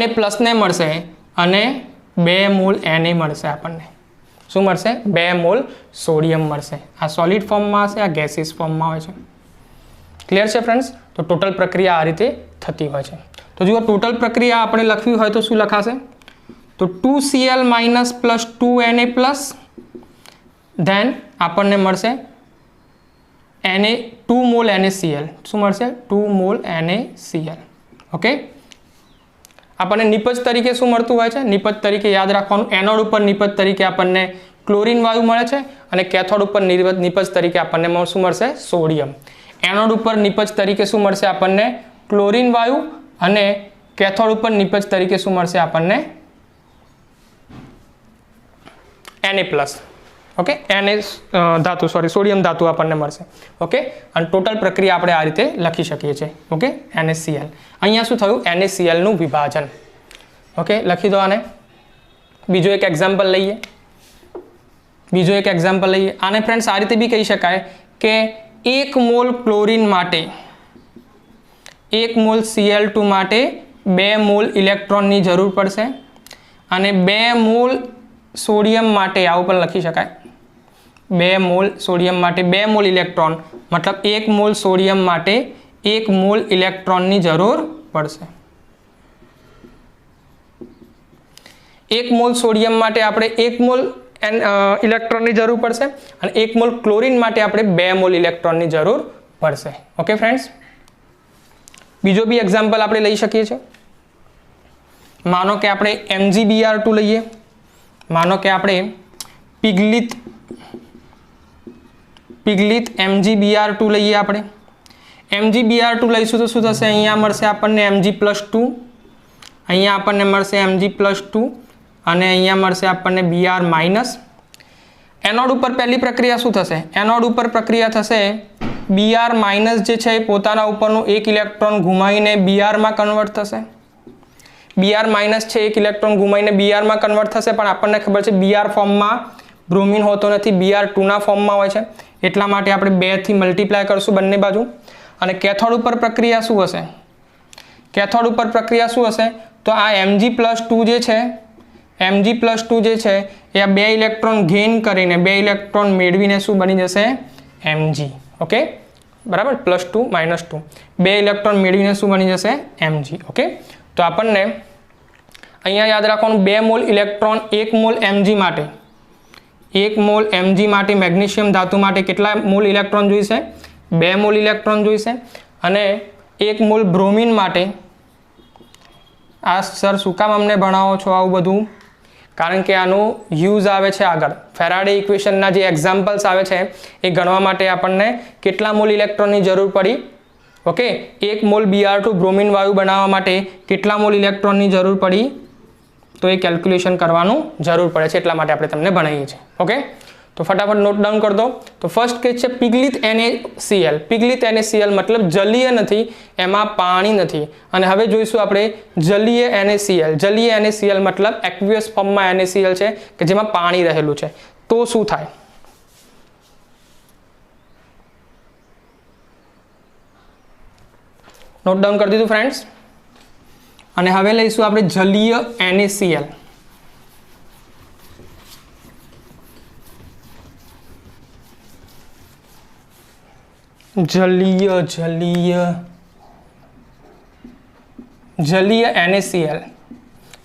Na પ્લસને મળશે અને 2 મોલ Na મળશે. આપણને શું મળશે? 2 મોલ સોડિયમ મળશે. આ સોલિડ ફોર્મમાં હશે, આ ગેસિયસ ફોર્મમાં હોય છે. ક્લિયર છે ફ્રેન્ડ્સ? તો ટોટલ પ્રક્રિયા આ રીતે થતી હોય છે. તો જુઓ, ટોટલ પ્રક્રિયા આપણે લખવી હોય તો શું લખાશે? તો 2Cl minus plus 2Na plus, than આપણને મળશે 2 મોલ NaCl. શું મળશે? 2 મોલ NaCl. ઓકે, આપણને નિપજ તરીકે શું મળતું હોય છે? નિપજ તરીકે યાદ રાખવાનું, એનોડ ઉપર નિપજ તરીકે આપણને ક્લોરીન વાયુ મળે છે અને કેથોડ ઉપર નિપજ તરીકે આપણને શું મળશે? સોડિયમ. એનોડ ઉપર નિપજ તરીકે શું મળશે આપણને? ક્લોરીન વાયુ અને કેથોડ ઉપર નિપજ તરીકે શું મળશે આપણને? Na plus. ઓકે, Na ધાતુ, સોડિયમ ધાતુ આપણને મળશે. ઓકે, અને ટોટલ પ્રક્રિયા આપણે આ રીતે લખી શકીએ છીએ. Okay, NaCl. અહીંયા શું થયું? NaCl નું વિભાજન. ઓકે, લખી દો આને. બીજો એક એક્ઝામ્પલ લઈએ. આને ફ્રેન્ડ્સ આ રીતે બી કહી શકાય કે 1 મોલ ક્લોરીન માટે 1 મોલ Cl2 માટે 2 મોલ ઇલેક્ટ્રોનની જરૂર પડશે અને 2 મોલ સોડિયમ માટે આવું પણ લખી શકાય 2 મોલ સોડિયમ માટે 2 મોલ ઇલેક્ટ્રોન મતલબ 1 મોલ સોડિયમ માટે 1 મોલ ઇલેક્ટ્રોનની જરૂર પડશે 1 મોલ સોડિયમ માટે આપણે 1 મોલ ઇલેક્ટ્રોનની જરૂર પડશે અને 1 મોલ ક્લોરીન માટે આપણે 2 મોલ ઇલેક્ટ્રોનની જરૂર પડશે ઓકે ફ્રેન્ડ્સ બીજો બી એક્ઝામ્પલ આપણે લઈ શકીએ છીએ માનો કે આપણે MgBr2 લઈએ માનો કે આપણે પિગલિત MgBr2 લઈએ આપણે MgBr2 લઈશું તો શું થશે અહીંયા મળશે આપણને Mg+2 અહીંયા આપણને મળશે Mg+2 અને અહીંયા મળશે આપણને Br-. એનોડ ઉપર પહેલી પ્રક્રિયા શું થશે એનોડ ઉપર પ્રક્રિયા થશે Br- જે છે એ પોતાના ઉપરનું એક ઇલેક્ટ્રોન ઘુમાવીને Br માં કન્વર્ટ થશે Br- છે એક ઇલેક્ટ્રોન ઘુમાવીને Br માં કન્વર્ટ થશે પણ આપણને ખબર છે Br ફોર્મમાં બ્રોમિન હોતો નથી Br2 ના ફોર્મમાં હોય છે એટલા માટે આપણે 2 થી મલ્ટીપ્લાય કરશું બંને બાજુ અને કેથોડ ઉપર પ્રક્રિયા શું હશે કેથોડ ઉપર પ્રક્રિયા શું હશે તો આ Mg+2 જે છે Mg+2 જે છે એ આ 2 ઇલેક્ટ્રોન ગેઇન કરીને 2 ઇલેક્ટ્રોન મેળવીને શું બની જશે Mg ઓકે બરાબર +2 -2 2 ઇલેક્ટ્રોન મેળવીને શું બની જશે Mg ઓકે તો આપણને અહીંયા યાદ રાખવાનું 2 મોલ ઇલેક્ટ્રોન 1 મોલ Mg માટે 1 મોલ Mg માટે મેગ્નેશિયમ ધાતુ માટે કેટલા મોલ ઇલેક્ટ્રોન જોઈશે 2 મોલ ઇલેક્ટ્રોન જોઈશે અને 1 મોલ બ્રોમિન માટે આ સર શું કામ અમને ભણાવો છો આવું બધું કારણ કે આનું યુઝ આવે છે આગળ ફેરાડે ઇક્વેશનના જે એક્ઝામ્પલ્સ આવે છે એ ગણવા માટે આપણને કેટલા મોલ ઇલેક્ટ્રોનની જરૂર પડી ઓકે 1 મોલ Br2 બ્રોમિન વાયુ બનાવવા માટે કેટલા મોલ ઇલેક્ટ્રોનની જરૂર પડી તો એ કેલ્ક્યુલેશન કરવાનું જરૂર પડે છે એટલા માટે આપણે તમને ભણાવીએ છીએ ઓકે તો ફટાફટ નોટ ડાઉન કરી દો તો ફર્સ્ટ કેસ છે પિગલિત NaCl પિગલિત NaCl મતલબ જલીય નથી એમાં પાણી નથી અને હવે જોઈશું આપણે જલીય NaCl મતલબ એક્વિયસ ફોર્મમાં NaCl છે કે જેમાં પાણી રહેલું છે તો શું થાય નોટ ડાઉન કરી દીધું ફ્રેન્ડ્સ અને હવે લઈશું આપણે જલીય NaCl જલીય NaCl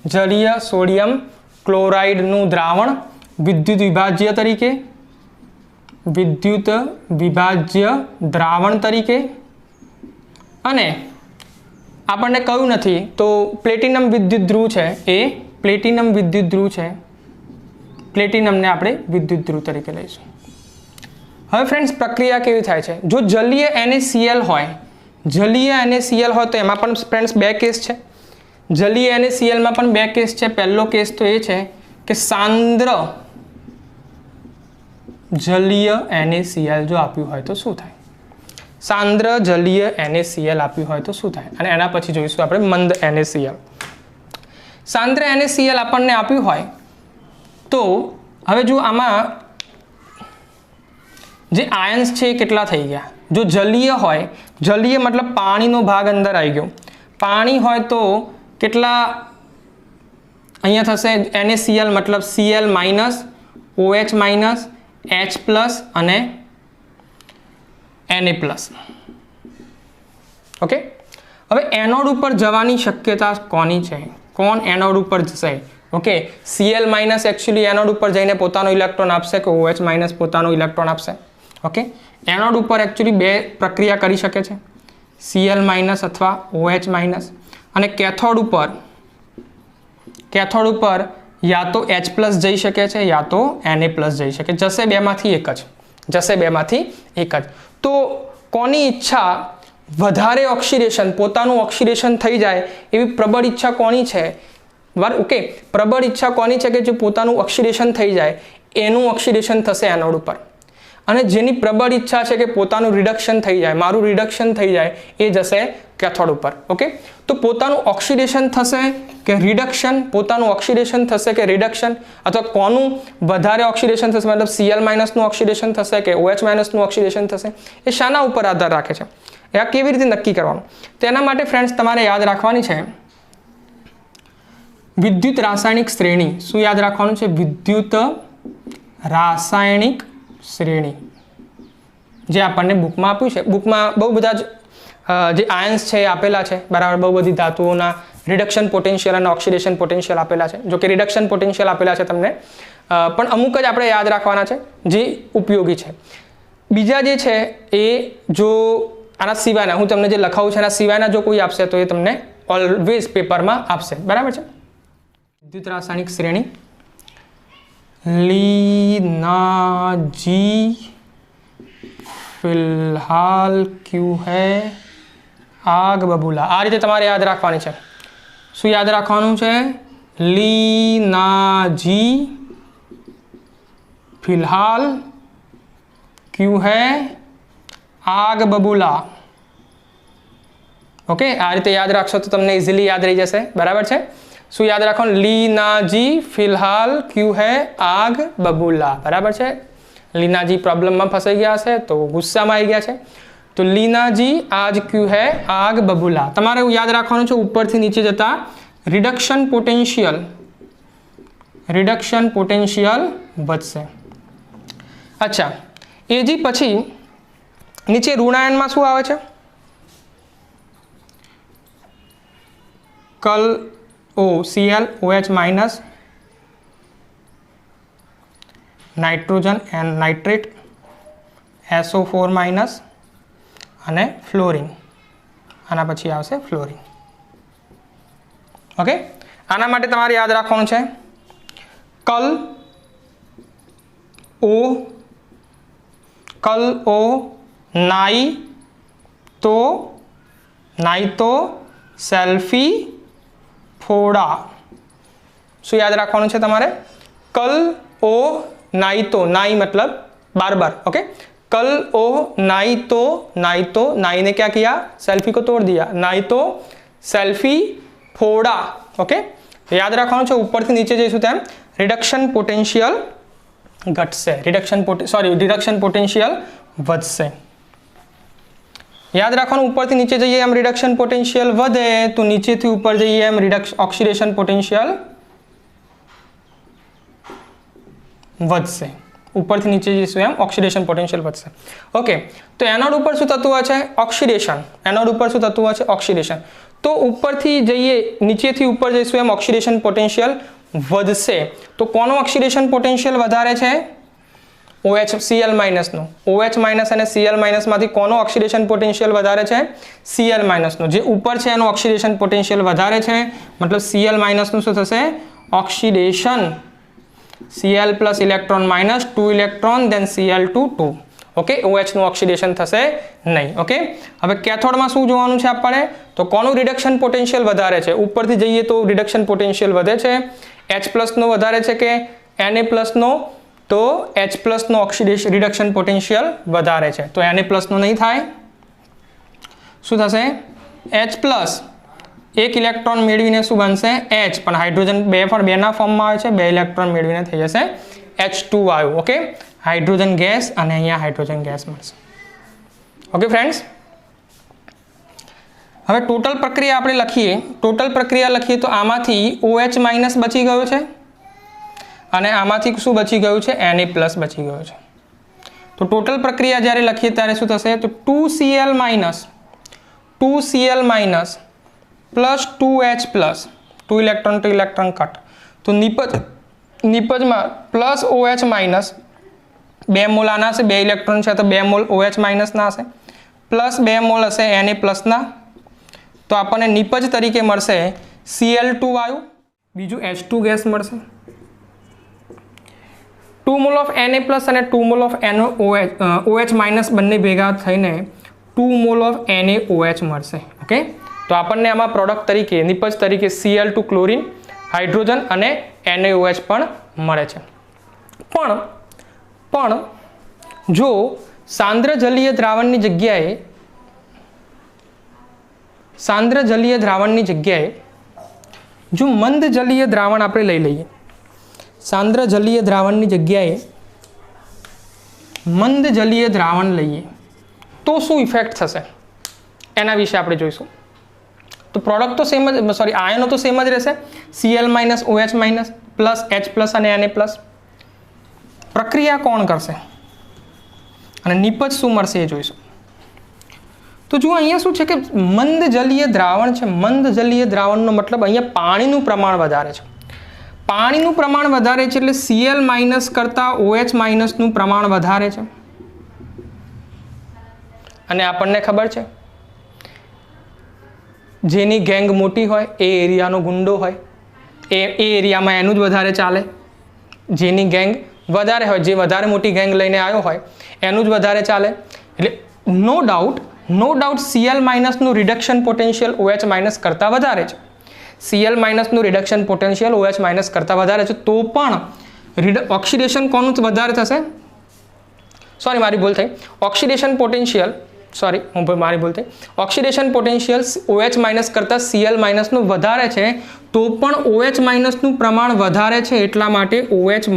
જલીય સોડિયમ ક્લોરાઇડનું દ્રાવણ વિદ્યુત વિભાજ્ય દ્રાવણ તરીકે અને આપણને કહ્યું નથી તો પ્લેટિનમ વિદ્યુત ધ્રુવ છે એ પ્લેટિનમને આપણે વિદ્યુત ધ્રુવ તરીકે લઈશું હવે ફ્રેન્ડ્સ પ્રક્રિયા કેવી થાય છે જો જલીય NaCl હોય તો એમાં પણ ફ્રેન્ડ્સ 2 કેસ છે જલીય NaCl માં પણ 2 કેસ છે પહેલો કેસ તો એ છે કે સાંદ્ર જલીય NaCl જો આપ્યું હોય તો શું થાય સાંદ્ર જલીય NaCl આપ્યું હોય તો શું થાય અને એના પછી જોઈશું આપણે મંદ NaCl સાંદ્ર NaCl આપણને આપ્યું હોય તો હવે જો આમાં જે આયન્સ છે કેટલા થઈ ગયા જો જલીય હોય જલીય મતલબ પાણીનો ભાગ અંદર આવી ગયો પાણી હોય તો કેટલા અહીંયા થશે NaCl મતલબ Cl OH H+ અને Na+ ઓકે હવે એનોડ ઉપર જવાની શક્યતા કોની છે કોણ એનોડ ઉપર જશે ઓકે Cl- एक्चुअली एनोड ऊपर जईने पोतानो इलेक्ट्रॉन आपसे के OH- पोतानो इलेक्ट्रॉन आपसे ओके एनोड ऊपर एक्चुअली बे प्रक्रिया करी शके छे Cl- अथवा OH- અને कैथोड ऊपर या तो H+ जई शके छे या तो Na+ जई शके जसे बेमांथी एक ज तो कोनी इच्छा वधारे ऑक्सीडेशन पोतानुं ऑक्सीडेशन थई जाए एवी प्रबल इच्छा कोनी छे ओके प्रबल इच्छा कोनी छे के जो पोतानुं ऑक्सीडेशन थई जाए एनुं ऑक्सीडेशन थशे एनोड उपर अने जेनी प्रबल इच्छा छे के पोतानुं रिडक्शन थई जाए मारुं रिडक्शन थई जाए ए जशे કેથોડ ઉપર. ઓકે, તો પોતાનું ઓક્સિડેશન થશે કે રિડક્શન, પોતાનું ઓક્સિડેશન થશે કે રિડક્શન, અથવા કોનું વધારે ઓક્સિડેશન થશે, મતલબ Cl- નું ઓક્સિડેશન થશે કે OH- નું ઓક્સિડેશન થશે, એ શાના ઉપર આધાર રાખે છે, એ આ કેવી રીતે નક્કી કરવાનું? તેના માટે ફ્રેન્ડ્સ તમારે યાદ રાખવાની છે વિદ્યુત રાસાયણિક શ્રેણી. શું યાદ રાખવાનું છે? વિદ્યુત રાસાયણિક શ્રેણી, જે આપણને બુકમાં આપ્યું છે. બુકમાં બહુ બધા જે આયન્સ છે એ આપેલા છે, બરાબર. બહુ બધી ધાતુઓના રિડક્શન પોટેન્શિયલ અને ઓક્સિડેશન પોટેન્શિયલ આપેલા છે. જો કે રિડક્શન પોટેન્શિયલ આપેલા છે તમને, પણ અમુક જ આપણે યાદ રાખવાના છે જે ઉપયોગી છે. બીજા જે છે એ જો આના સિવાયના, હું તમને જે લખાવું છે એના સિવાયના જો કોઈ આપશે તો એ તમને ઓલવેઝ પેપરમાં આપશે, બરાબર છે. વિદ્યુત રાસાયણિક શ્રેણી लीनाजी फिलहाल क्यों है आग बबूला, आ रीते तमारे याद राखवानी छे. शुं याद राखवानुं छे? लीनाजी फिलहाल क्यों है आग बबूला. ओके, आ रीते याद राखशो तो तमने इजीली याद रही जशे, बराबर छे. શું યાદ રાખવાનું? લીનાજી ફિલહાલ ક્યુ હે આગ બબૂલા, બરાબર છે. લીનાજી પ્રોબ્લેમમાં ફસાઈ ગયા છે તો ગુસ્સામાં આવી ગયા છે, તો લીનાજી આજ ક્યુ હે આગ બબૂલા. તમારે યાદ રાખવાનું છે ઉપરથી નીચે જતા રિડક્શન પોટેન્શિયલ વધશે. અચ્છા, એ જી પછી નીચે ઋણાયનમાં શું આવે છે? કલ Cl OH minus, nitrogen and nitrate, SO4 minus અને ફ્લોરિન. આના પછી આવશે ફ્લોરિન. ઓકે, આના માટે તમારે યાદ રાખવાનું છે કલ O નાઇતો સેલ્ફી ફોડા. શું યાદ રાખવાનું છે તમારે? કલ ઓ નાઈતો, નાઈ मतलब बार. ओके, कल ओ नाइतो, नाई ने क्या किया? सेल्फी को तोड़ दिया, नाइतो सेल्फी फोड़ा. ओके, याद રાખવાનું છે ઉપરથી નીચે જઈશું તેમ રિડક્શન પોટેન્શિયલ ઘટશે, રિડક્શન પોટેન્શિયલ વધશે. યાદ રાખવાનું ઉપરથી નીચે જઈએ એમ રિડક્શન પોટેન્શિયલ વધે, તો નીચેથી ઉપર જઈએ એમ ઓક્સિડેશન પોટેન્શિયલ વધશે. ઉપરથી નીચે જઈશું એમ ઓક્સિડેશન પોટેન્શિયલ વધશે. ઓકે, તો એનોડ ઉપર શું થતું હોય છે? ઓક્સિડેશન. એનોડ ઉપર શું થતું હોય છે? ઓક્સિડેશન. તો ઉપરથી જઈએ નીચેથી ઉપર જઈશું એમ ઓક્સિડેશન પોટેન્શિયલ વધશે. તો કોનું ઓક્સિડેશન પોટેન્શિયલ વધારે છે? OH Cl- નું. OH- અને Cl- માંથી કોનો ઓક્સિડેશન પોટેન્શિયલ વધારે છે? Cl- નું. જે ઉપર છે એનું ઓક્સિડેશન પોટેન્શિયલ વધારે છે, મતલબ Cl- નું શું થશે? Oxidation. Cl plus electron minus 2 electron, then Cl2 2. Okay, OH નું ઓક્સિડેશન થશે નહીં. ઓકે, હવે કેથોડમાં શું જોવાનું છે આપણે? તો કોનું રિડક્શન પોટેન્શિયલ વધારે છે? ઉપરથી જઈએ તો રિડક્શન પોટેન્શિયલ વધે છે. H+ નો વધારે છે કે Na+ નો? તો H+ નો ઓક્સિડેશન રિડક્શન પોટેન્શિયલ વધારે છે, તો Na+ નો નહીં થાય. શું થશે? H+ એક ઇલેક્ટ્રોન મેળવીને શું બનશે? H, પણ હાઇડ્રોજન બેના ફોર્મમાં આવે છે, 2 ઇલેક્ટ્રોન મેળવીને થઈ જશે H2 વાયુ. ઓકે, હાઇડ્રોજન ગેસ અને અહીંયા હાઇડ્રોજન ગેસ મળશે. ઓકે ફ્રેન્ડ્સ, હવે ટોટલ પ્રક્રિયા આપણે લખીએ તો આમાંથી OH- બચી ગયો છે અને આમાંથી શું બચી ગયું છે? Na+ બચી ગયું છે. તો ટોટલ પ્રક્રિયા જ્યારે લખીએ ત્યારે શું થશે? તો 2Cl- plus 2H+, 2 electron cut, તો નિપજમાં પ્લસ OH-, 2 મોલ આના હશે, 2 ઇલેક્ટ્રોન છે તો 2 મોલ OH- ના હશે, પ્લસ 2 મોલ હશે Na+ ના, તો આપણને નિપજ તરીકે મળશે Cl2 વાયુ, બીજું H2 ગેસ મળશે. 2 મોલ ઓફ Na+ અને 2 મોલ ઓફ OH- બંને ભેગા થઈને 2 મોલ ઓફ NaOH મળશે. ઓકે, તો આપણને આમાં પ્રોડક્ટ તરીકે નિપજ તરીકે Cl2 ક્લોરીન, હાઇડ્રોજન અને NaOH પણ મળે છે. પણ જો સાંદ્ર જલીય દ્રાવણની જગ્યાએ सांद्र जलीय द्रावणनी जग्याए जो मंद जलीय द्रावण આપણે લઈ લઈએ, सांद्र जलीय द्रावणनी जग्याए मंद जलीय द्रावण લઈએ તો શું ઇફેક્ટ થશે એના વિશે આપણે જોઈશું। તો પ્રોડક્ટ તો સેમ જ, સોરી આયનો તો સેમ જ રહેશે, Cl- OH- પ્લસ H+ અને Na+। પ્રક્રિયા કોણ કરશે અને નિપજ શું મળશે એ જોઈશું। તો જો અહીંયા શું છે કે મંદ જલીય દ્રાવણ છે, મંદ જલીય દ્રાવણનો મતલબ અહીંયા પાણીનું પ્રમાણ વધારે છે, પાણીનું પ્રમાણ વધારે છે એટલે Cl- કરતાં OH- નું પ્રમાણ વધારે છે। અને આપણને ખબર છે જેની ગેંગ મોટી હોય એ એરિયાનો ગુંડો હોય, એ એરિયામાં એનું જ વધારે ચાલે, જેની ગેંગ વધારે હોય, જે વધારે મોટી ગેંગ લઈને આવ્યો હોય એનું જ વધારે ચાલે। એટલે નો ડાઉટ Cl- નું રિડક્શન પોટેન્શિયલ OH- કરતાં વધારે છે, Cl- નું રિડક્શન પોટેન્શિયલ OH- કરતાં વધારે છે, તો પણ ઓક્સિડેશન કોનું વધારે થશે, સોરી મારી ભૂલ થઈ, ઓક્સિડેશન પોટેન્શિયલ, સોરી મારી ભૂલ થઈ, ઓક્સિડેશન પોટેન્શિયલ OH- કરતાં Cl- નું વધારે છે, તો પણ OH- નું પ્રમાણ વધારે છે એટલા માટે OH-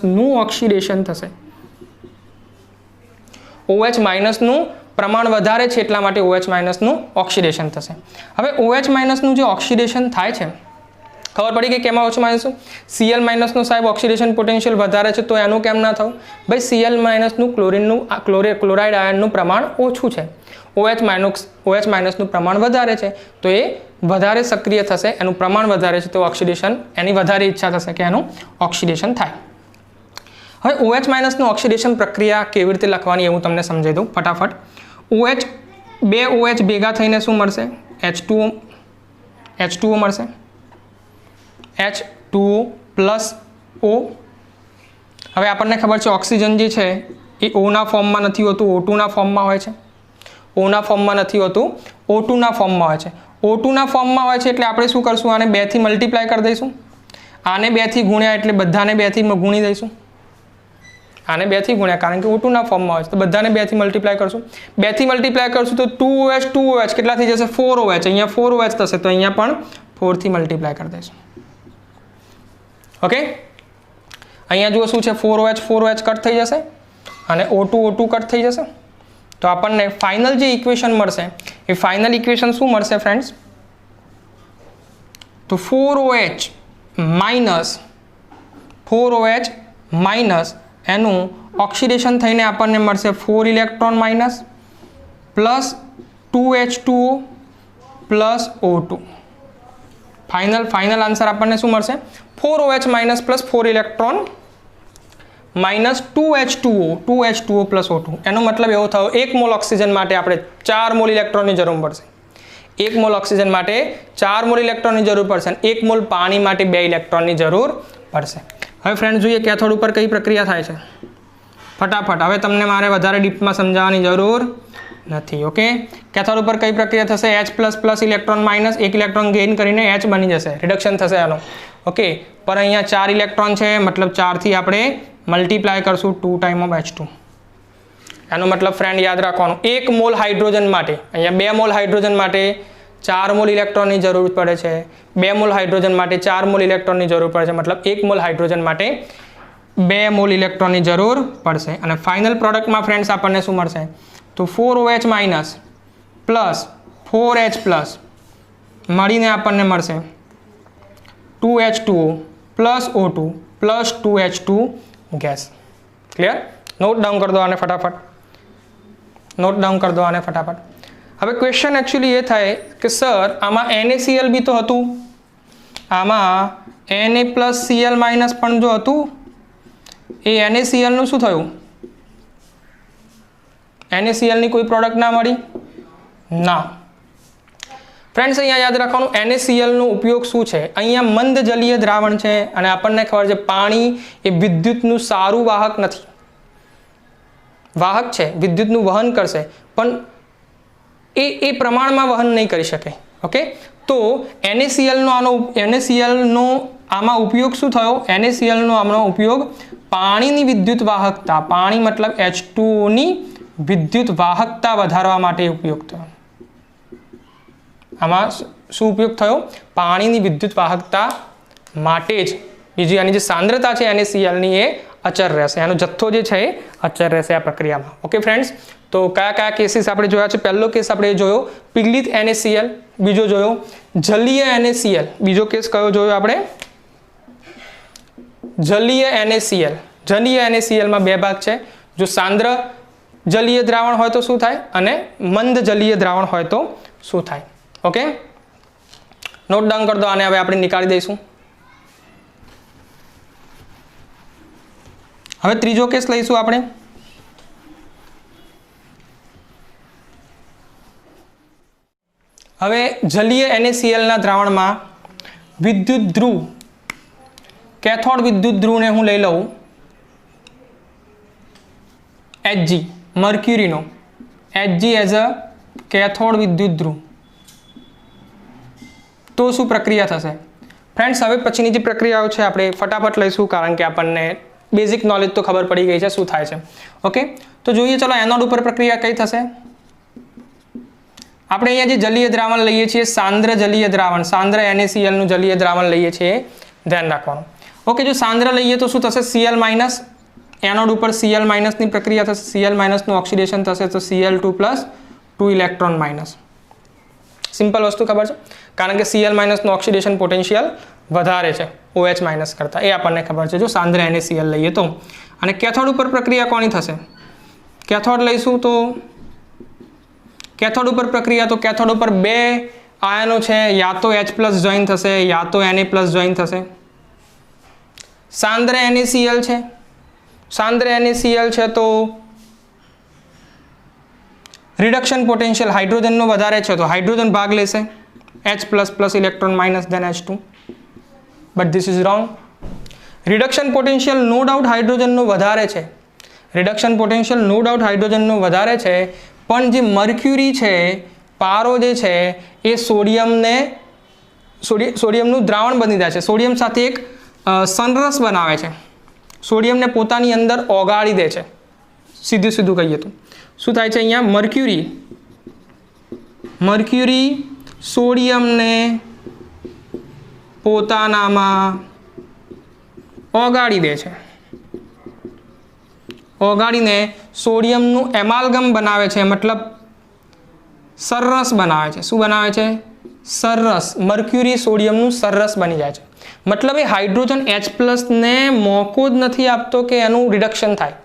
નું ઓક્સિડેશન થશે, OH- નું પ્રમાણ વધારે છે એટલા માટે OH- નું ઓક્સિડેશન થશે। હવે OH- નું જે ઓક્સિડેશન થાય છે, ખબર પડી કે કેમાં OH- Cl- નું સાહેબ ઓક્સિડેશન પોટેન્શિયલ વધારે છે તો એનું કેમ ના થયું, ભાઈ Cl- નું ક્લોરીનનું ક્લોરાઇડ આયનનું પ્રમાણ ઓછું છે, OH- નું પ્રમાણ વધારે છે તો એ વધારે સક્રિય થશે, એનું પ્રમાણ વધારે છે તો ઓક્સિડેશન, એની વધારે ઈચ્છા થશે કે એનું ઓક્સિડેશન થાય। હવે OH- નું ઓક્સિડેશન પ્રક્રિયા કેવી રીતે લખવાની એ હું તમને સમજાવી દઉં ફટાફટ। બે OH ભેગા થઈને શું મળશે, H2O મળશે, H2O પ્લસ O। હવે આપણને ખબર છે ઓક્સિજન જે છે એ ઓના ફોર્મમાં નથી હોતું, O2ના ફોર્મમાં હોય છે, ઓના ફોર્મમાં નથી હોતું, O2ના ફોર્મમાં હોય છે, O2ના ફોર્મમાં હોય છે એટલે આપણે શું કરશું, આને 2 થી મલ્ટીપ્લાય કરી દઈશું, આને 2 થી ગુણ્યા એટલે બધાને 2 થી ગુણી દઈશું, આને 2 થી ગુણ્યા કારણ કે O2ના ફોર્મમાં હોય છે તો બધાને 2 થી મલ્ટીપ્લાય કરશું, 2 થી મલ્ટીપ્લાય કરશું તો 2OH કેટલા થઈ જશે, 4OH, અહીંયા 4OH થશે તો અહીંયા પણ 4 થી મલ્ટીપ્લાય કરી દઈશું। ઓકે, અહીંયા જુઓ શું છે, 4OH કટ થઈ જશે અને O2 કટ થઈ જશે, તો આપણને ફાઇનલ જે ઇક્વેશન મળશે એ ફાઇનલ ઇક્વેશન શું મળશે ફ્રેન્ડ્સ, તો 4OH માઇનસ એનું ઓક્સિડેશન થઈને આપણને મળશે 4 electron minus plus 2H2O plus O2। Final answer આપણને શું મળશે, 4OH minus plus 4 electron minus 2H2O plus O2। એનો મતલબ એવો થયો 1 મોલ ઓક્સિજન માટે આપણે 4 મોલ ઇલેક્ટ્રોનની જરૂર પડશે, 1 મોલ ઓક્સિજન માટે 4 મોલ ઇલેક્ટ્રોનની જરૂર પડશે અને 1 મોલ પાણી માટે 2 ઇલેક્ટ્રોનની જરૂર પડશે। હવે ફ્રેન્ડ જોઈએ કેથોડ ઉપર કઈ પ્રક્રિયા થાય છે ફટાફટ, હવે તમને મારે વધારે ડીપમાં સમજાવવાની જરૂર નથી। ઓકે, કેથોડ ઉપર કઈ પ્રક્રિયા થશે, H++ electron minus 1 electron gain કરીને H બની જશે, રિડક્શન થશે એનું। ઓકે, પર અહીંયા 4 ઇલેક્ટ્રોન છે મતલબ 4 થી આપણે મલ્ટીપ્લાય કરશું 2 ટાઈમ ઓફ H2। એનો મતલબ ફ્રેન્ડ યાદ રાખવાનું 1 મોલ હાઇડ્રોજન માટે, અહીંયા 2 મોલ હાઇડ્રોજન માટે 4 મોલ ઇલેક્ટ્રોનની જરૂર પડે છે, 2 મોલ હાઇડ્રોજન માટે 4 મોલ ઇલેક્ટ્રોનની જરૂર પડે છે, મતલબ 1 મોલ હાઇડ્રોજન માટે 2 મોલ ઇલેક્ટ્રોનની જરૂર પડશે। અને ફાઇનલ પ્રોડક્ટમાં ફ્રેન્ડ્સ આપણને શું મળશે, તો 4OH માઇનસ પ્લસ 4H+ મળીને આપણને મળશે 2H2O plus O2 plus 2H2 gas. Clear, note down કરી દો આને ફટાફટ, નોટ ડાઉન કરી દો આને ફટાફટ। હવે ક્વેશ્ચન એકચ્યુઅલી એ થાય કે સર આમાં NaCl બી તો હતું, આમાં Na+Cl- પણ જો હતું એ NaCl નું શું થયું, NaCl ની કોઈ પ્રોડક્ટ ના મળી ના। ફ્રેન્ડ્સ અહીંયા યાદ રાખવાનું NaCl નો ઉપયોગ શું છે, અહીંયા મંદ જલીય દ્રાવણ છે અને આપણને ખબર છે પાણી એ વિદ્યુતનું સારું વાહક નથી, વાહક છે, વિદ્યુતનું વહન કરશે પણ એ પ્રમાણમાં વહન નહીં કરી શકે। ઓકે, તો NaCl નો આમાં ઉપયોગ શું થયો, NaCl નો આનો ઉપયોગ પાણીની વિદ્યુત વાહકતા, પાણી મતલબ H2O ની વિદ્યુત વાહકતા વધારવા માટે ઉપયોગ થયો। આમાં શું ઉપયોગ થયો? પાણીની વિદ્યુત વાહકતા માટે જ બીજી આની જે સાંદ્રતા છે NaCl ની એ અચર રહેશે, એનો જથ્થો જે છે એ અચર રહેશે આ પ્રક્રિયામાં. ઓકે ફ્રેન્ડ્સ, તો કયા કયા કેસીસ આપણે જોયા છે? પહેલો કેસ આપણે જોયો પીગલિત NaCl, બીજો જોયો જલીય NaCl, બીજો કેસ કયો જોયો આપણે? જલીય NaCl. જલીય NaCl માં બે ભાગ છે. જો સાંદ્ર જલીય દ્રાવણ હોય તો શું થાય અને મંદ જલીય દ્રાવણ હોય તો શું થાય? ઓકે, નોટ ડાઉન કરી દો, આને હવે આપણે નીકાળી દઈશું. હવે ત્રીજો કેસ લઈશું આપણે. હવે જલીય NaCl ના દ્રાવણમાં વિદ્યુત ધ્રુવ, કેથોડ વિદ્યુત ધ્રુવને હું લઈ લઉં Hg, મર્ક્યુરીનો Hg as a cathode વિદ્યુત ધ્રુવ, તો શું પ્રક્રિયા થશે? ફ્રેન્ડ્સ, હવે પછીની જે પ્રક્રિયાઓ છે આપણે ફટાફટ લઈશું, કારણ કે આપણને બેઝિક નોલેજ તો ખબર પડી ગઈ છે શું થાય છે. ઓકે, તો જોઈએ ચલો એનોડ ઉપર પ્રક્રિયા કઈ થશે. આપણે અહીંયા જે જલીય દ્રાવણ લઈએ છીએ, સાંદ્ર જલીય દ્રાવણ, સાંદ્ર NaCl નું જલીય દ્રાવણ લઈએ છીએ, ધ્યાન રાખવાનું. ઓકે, જો સાંદ્ર લઈએ તો શું થશે? Cl માઇનસ, એનોડ ઉપર Cl માઇનસ ની પ્રક્રિયા થશે, Cl માઇનસ નું ઓક્સિડેશન થશે તો Cl2 plus 2 electron minus. Simple વસ્તુ ખબર છે, કારણ કે Cl માઇનસ નું ઓક્સિડેશન પોટેન્શિયલ વધારે છે OH માઇનસ કરતા, એ આપણને ખબર છે જો સાંદ્ર NaCl લઈએ તો. અને કેથોડ ઉપર પ્રક્રિયા કોની થશે? કેથોડ લઈશું તો કેથોડ ઉપર પ્રક્રિયા, તો કેથોડ ઉપર બે આયનો છે, યા તો H પ્લસ જોઈન થશે યા તો Na પ્લસ જોઈન થશે. સાંદ્ર NaCl છે, સાંદ્ર NaCl છે તો રિડક્શન પોટેન્શિયલ હાઇડ્રોજનનો વધારે છે તો હાઇડ્રોજન ભાગ લેશે, H plus plus electron minus then H2, but this is wrong. Reduction potential no doubt હાઇડ્રોજનનો વધારે છે, રિડક્શન પોટેન્શિયલ નો ડાઉટ હાઇડ્રોજનનો વધારે છે, પણ જે મર્ક્યુરી છે, પારો જે છે એ સોડિયમનું દ્રાવણ બની જાય છે, સોડિયમ સાથે એક સંરસ બનાવે છે, સોડિયમને પોતાની અંદર ઓગાળી દે છે. સીધું સીધું કહીએ તો શું થાય છે? અહીંયા મર્ક્યુરી સોડિયમને પોતાનામાં ઓગાળી દે છે, ઓગાળીને સોડિયમનું એમાલ્ગમ બનાવે છે, મતલબ સરરસ બનાવે છે. શું બનાવે છે? સરરસ. મર્ક્યુરી સોડિયમનું સરરસ બની જાય છે, મતલબ એ હાઇડ્રોજન H પ્લસને મોકો જ નથી આપતો કે એનું રિડક્શન થાય.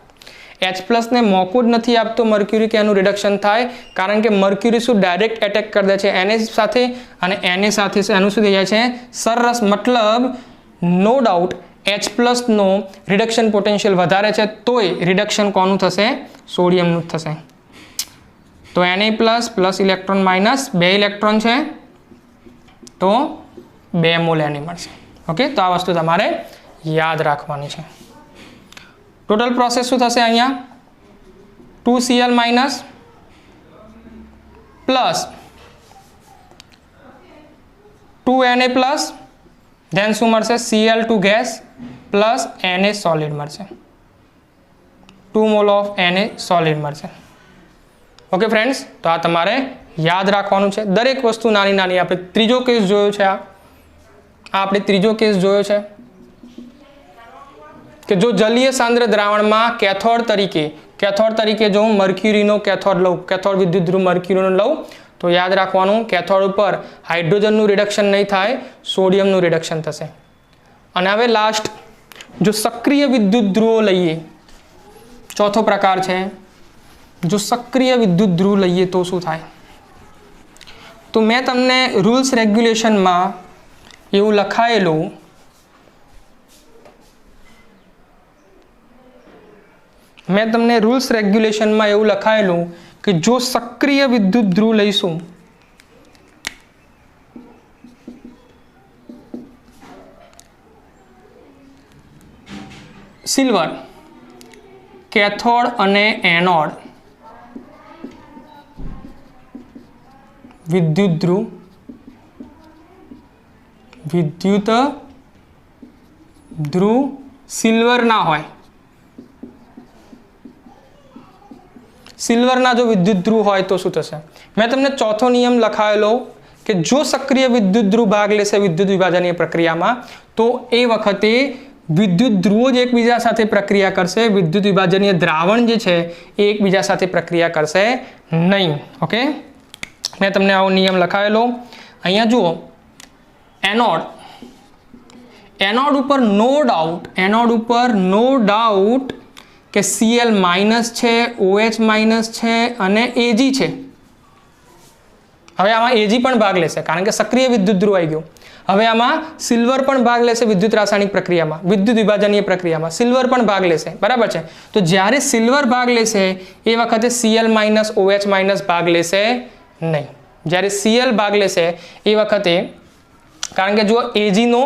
H પ્લસને મોકો જ નથી આપતો મર્ક્યુરી કે એનું રિડક્શન થાય, કારણ કે મર્ક્યુરી શું ડાયરેક્ટ એટેક કરી દે છે Na સાથે, અને Na સાથે એનું શું થઈ જાય છે? સરરસ. મતલબ નો ડાઉટ H પ્લસનો રિડક્શન પોટેન્શિયલ વધારે છે, તોય રિડક્શન કોનું થશે? સોડિયમનું જ થશે. તો Na plus plus electron minus, બે ઇલેક્ટ્રોન છે તો 2 મોલ Na મળશે. ઓકે, તો આ વસ્તુ તમારે યાદ રાખવાની છે. ટોટલ પ્રોસેસ શું થશે? અહીંયા 2Cl minus plus 2Na plus, than શું મળશે? Cl2 gas plus Na solid મળશે, 2 મોલ ઓફ Na સોલિડ મળશે. ઓકે ફ્રેન્ડ્સ, તો આ તમારે યાદ રાખવાનું છે. દરેક વસ્તુ નાની નાની. આપણે ત્રીજો કેસ જોયો છે, આપણે ત્રીજો કેસ જોયો છે કે જો જલીય સાંદ્ર દ્રાવણમાં કેથોડ તરીકે જો હું મર્ક્યુરીનો કેથોડ લઉં, કેથોડ વિદ્યુત ધ્રુવ મર્ક્યુરીનો લઉં, તો યાદ રાખવાનું કેથોડ ઉપર હાઇડ્રોજનનું રિડક્શન નહીં થાય, સોડિયમનું રિડક્શન થશે. અને હવે લાસ્ટ, જો સક્રિય વિદ્યુત ધ્રુવો લઈએ, ચોથો પ્રકાર છે, જો સક્રિય વિદ્યુત ધ્રુવ લઈએ તો શું થાય? તો મેં તમને રૂલ્સ રેગ્યુલેશનમાં એવું લખાયેલું કે જો સક્રિય વિદ્યુત ધ્રુવ લઈશું સિલ્વર, કેથોડ અને એનોડ વિદ્યુત ધ્રુવ સિલ્વર ના હોય, સિલ્વરના જો વિદ્યુત ધ્રુવ હોય તો શું થશે? મેં તમને ચોથો નિયમ લખાયેલો કે જો સક્રિય વિદ્યુત ધ્રુવ ભાગ લેશે વિદ્યુત વિભાજનીય પ્રક્રિયામાં તો એ વખતે વિદ્યુત ધ્રુવો જ એકબીજા સાથે પ્રક્રિયા કરશે, વિદ્યુત વિભાજનીય દ્રાવણ જે છે એ એકબીજા સાથે પ્રક્રિયા કરશે નહીં. ઓકે, મેં તમને આવો નિયમ લખાવેલો. અહીંયા જુઓ, એનોડ ઉપર નો ડાઉટ કે Cl માઇનસ છે, OH માઇનસ છે અને Ag છે. હવે આમાં Ag પણ ભાગ લેશે કારણ કે સક્રિય વિદ્યુત ધ્રુવ આવી ગયો. હવે આમાં સિલ્વર પણ ભાગ લેશે વિદ્યુત રાસાયણિક પ્રક્રિયામાં, વિદ્યુત વિભાજનીય પ્રક્રિયામાં સિલ્વર પણ ભાગ લેશે, બરાબર છે. તો જ્યારે સિલ્વર ભાગ લેશે એ વખતે Cl માઇનસ OH માઇનસ ભાગ લેશે નહીં. જ્યારે Cl ભાગ લેશે એ વખતે, કારણ કે જો Ag નો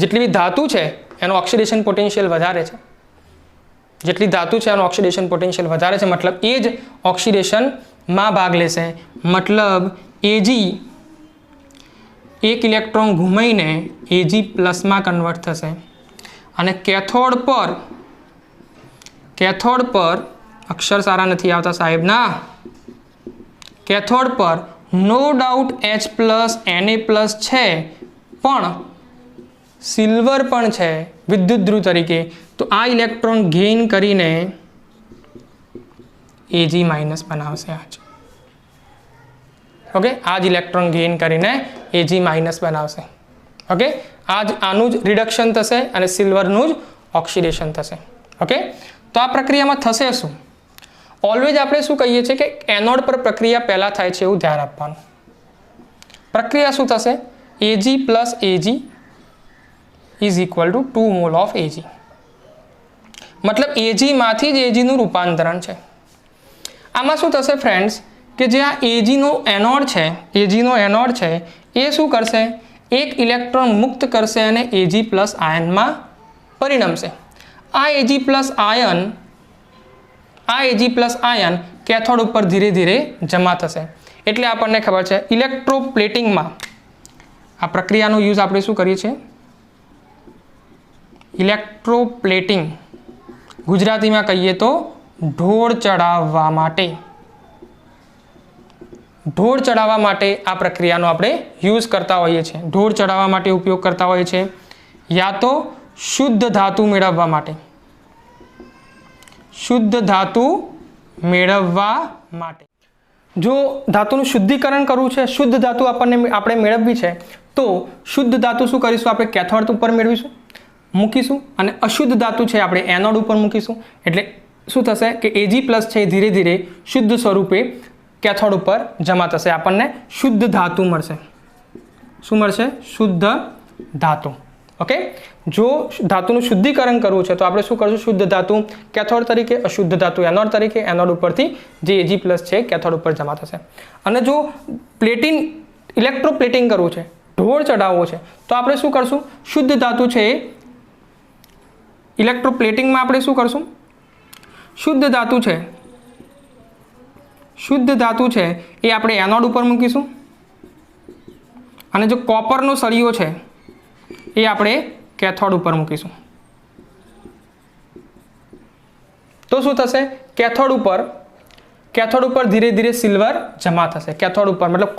જેટલી બી ધાતુ છે એનો ઓક્સિડેશન પોટેન્શિયલ વધારે છે, જેટલી ધાતુ છે એનો ઓક્સિડેશન પોટેન્શિયલ વધારે છે, મતલબ એ જ ઓક્સિડેશનમાં ભાગ લેશે. મતલબ Ag એક ઇલેક્ટ્રોન ઘૂમાઈને Ag પ્લસમાં કન્વર્ટ થશે અને કેથોડ પર અક્ષર સારા નથી આવતા સાહેબ ના, કેથોડ પર no doubt H plus Na plus છે પણ સિલ્વર પણ છે વિદ્યુત ધ્રુવ તરીકે, તો આ ઇલેક્ટ્રોન ગેઇન કરીને Ag માઇનસ બનાવશે. ઓકે, આ જ ઇલેક્ટ્રોન ગેઇન કરીને Ag માઇનસ બનાવશે. ઓકે, આનું જ રિડક્શન થશે અને સિલ્વરનું જ ઓક્સિડેશન થશે. ઓકે, તો આ પ્રક્રિયામાં થશે શું? ઓલવેઝ આપણે શું કહીએ છીએ કે એનોડ પર પ્રક્રિયા પહેલાં થાય છે એવું ધ્યાન આપવાનું. પ્રક્રિયા શું થશે? Ag plus Ag is equal to 2 mall of Ag. મતલબ Ag માંથી જ Ag નું રૂપાંતરણ છે. આમાં શું થશે ફ્રેન્ડ્સ કે જે આ Ag નો એનોડ છે એ શું કરશે? એક ઇલેક્ટ્રોન મુક્ત કરશે અને Ag પ્લસ આયનમાં પરિણમશે. આ Ag પ્લસ આયન કેથોડ ઉપર ધીરે ધીરે જમા થશે. એટલે આપણને ખબર છે ઇલેક્ટ્રોપ્લેટિંગમાં આ પ્રક્રિયાનો યુઝ આપણે શું કરીએ છીએ? ઇલેક્ટ્રોપ્લેટિંગ, ગુજરાતીમાં કહીએ તો ઢોળ ચડાવવા માટે આ પ્રક્રિયાનો આપણે યુઝ કરતા હોઈએ છીએ. ઢોળ ચડાવવા માટે ઉપયોગ કરતા હોઈએ છીએ, યા તો શુદ્ધ ધાતુ મેળવવા માટે. જો ધાતુનું શુદ્ધિકરણ કરવું છે, શુદ્ધ ધાતુ આપણે મેળવવી છે, તો શુદ્ધ ધાતુ શું કરીશું? આપણે કેથોડ ઉપર મૂકીશું અને અશુદ્ધ ધાતુ છે આપણે એનોડ ઉપર મૂકીશું. એટલે શું થશે કે Ag પ્લસ છે ધીરે ધીરે શુદ્ધ સ્વરૂપે કેથોડ ઉપર જમા થશે, આપણને શુદ્ધ ધાતુ મળશે. શું મળશે? શુદ્ધ ધાતુ. ઓકે, જો ધાતુનું શુદ્ધિકરણ કરવું છે તો આપણે શું કરશું? શુદ્ધ ધાતુ કેથોડ તરીકે, અશુદ્ધ ધાતુ એનોડ તરીકે, એનોડ ઉપરથી જે Ag પ્લસ છે કેથોડ ઉપર જમા થશે. અને જો ઇલેક્ટ્રોપ્લેટિંગ કરવું છે, ઢોળ ચડાવવો છે, તો આપણે શું કરશું? શુદ્ધ ધાતુ છે ઇલેક્ટ્રોપ્લેટિંગમાં આપણે શું કરશું? શુદ્ધ ધાતુ છે એ આપણે એનોડ ઉપર મૂકીશું અને જો કોપરનો સળિયો છે એ આપણે કેથોડ ઉપર મૂકીશું. તો શું થશે? કેથોડ ઉપર ધીરે ધીરે સિલ્વર જમા થશે. કેથોડ ઉપર મતલબ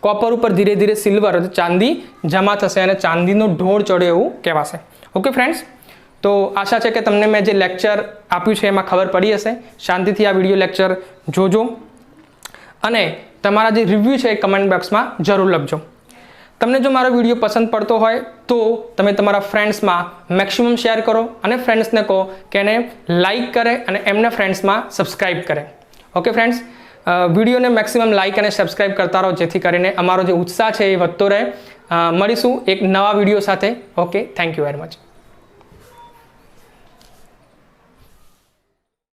કોપર ઉપર ધીરે ધીરે સિલ્વર ચાંદી જમા થશે અને ચાંદીનો ઢોળ ચડ્યો એવું કહેવાશે. ઓકે ફ્રેન્ડ્સ, તો આશા છે કે તમને મેં જે લેક્ચર આપ્યું છે એમાં ખબર પડી હશે. શાંતિથી આ વિડીયો લેક્ચર જોજો અને તમારા જે રિવ્યૂ છે એ કમેન્ટ બોક્સમાં જરૂર લખજો. તમને જો મારો વિડીયો પસંદ પડતો હોય તો તમે તમારા ફ્રેન્ડ્સમાં મેક્સિમમ શેર કરો અને ફ્રેન્ડ્સને કહો કે એને લાઇક કરે અને એમના ફ્રેન્ડ્સમાં સબસ્ક્રાઈબ કરે. ઓકે ફ્રેન્ડ્સ, વિડીયોને મેક્સિમમ લાઇક અને સબસ્ક્રાઈબ કરતા રહો જેથી કરીને અમારો જે ઉત્સાહ છે એ વધતો રહે. મળીશું એક નવા વિડીયો સાથે. Okay, thank you very much.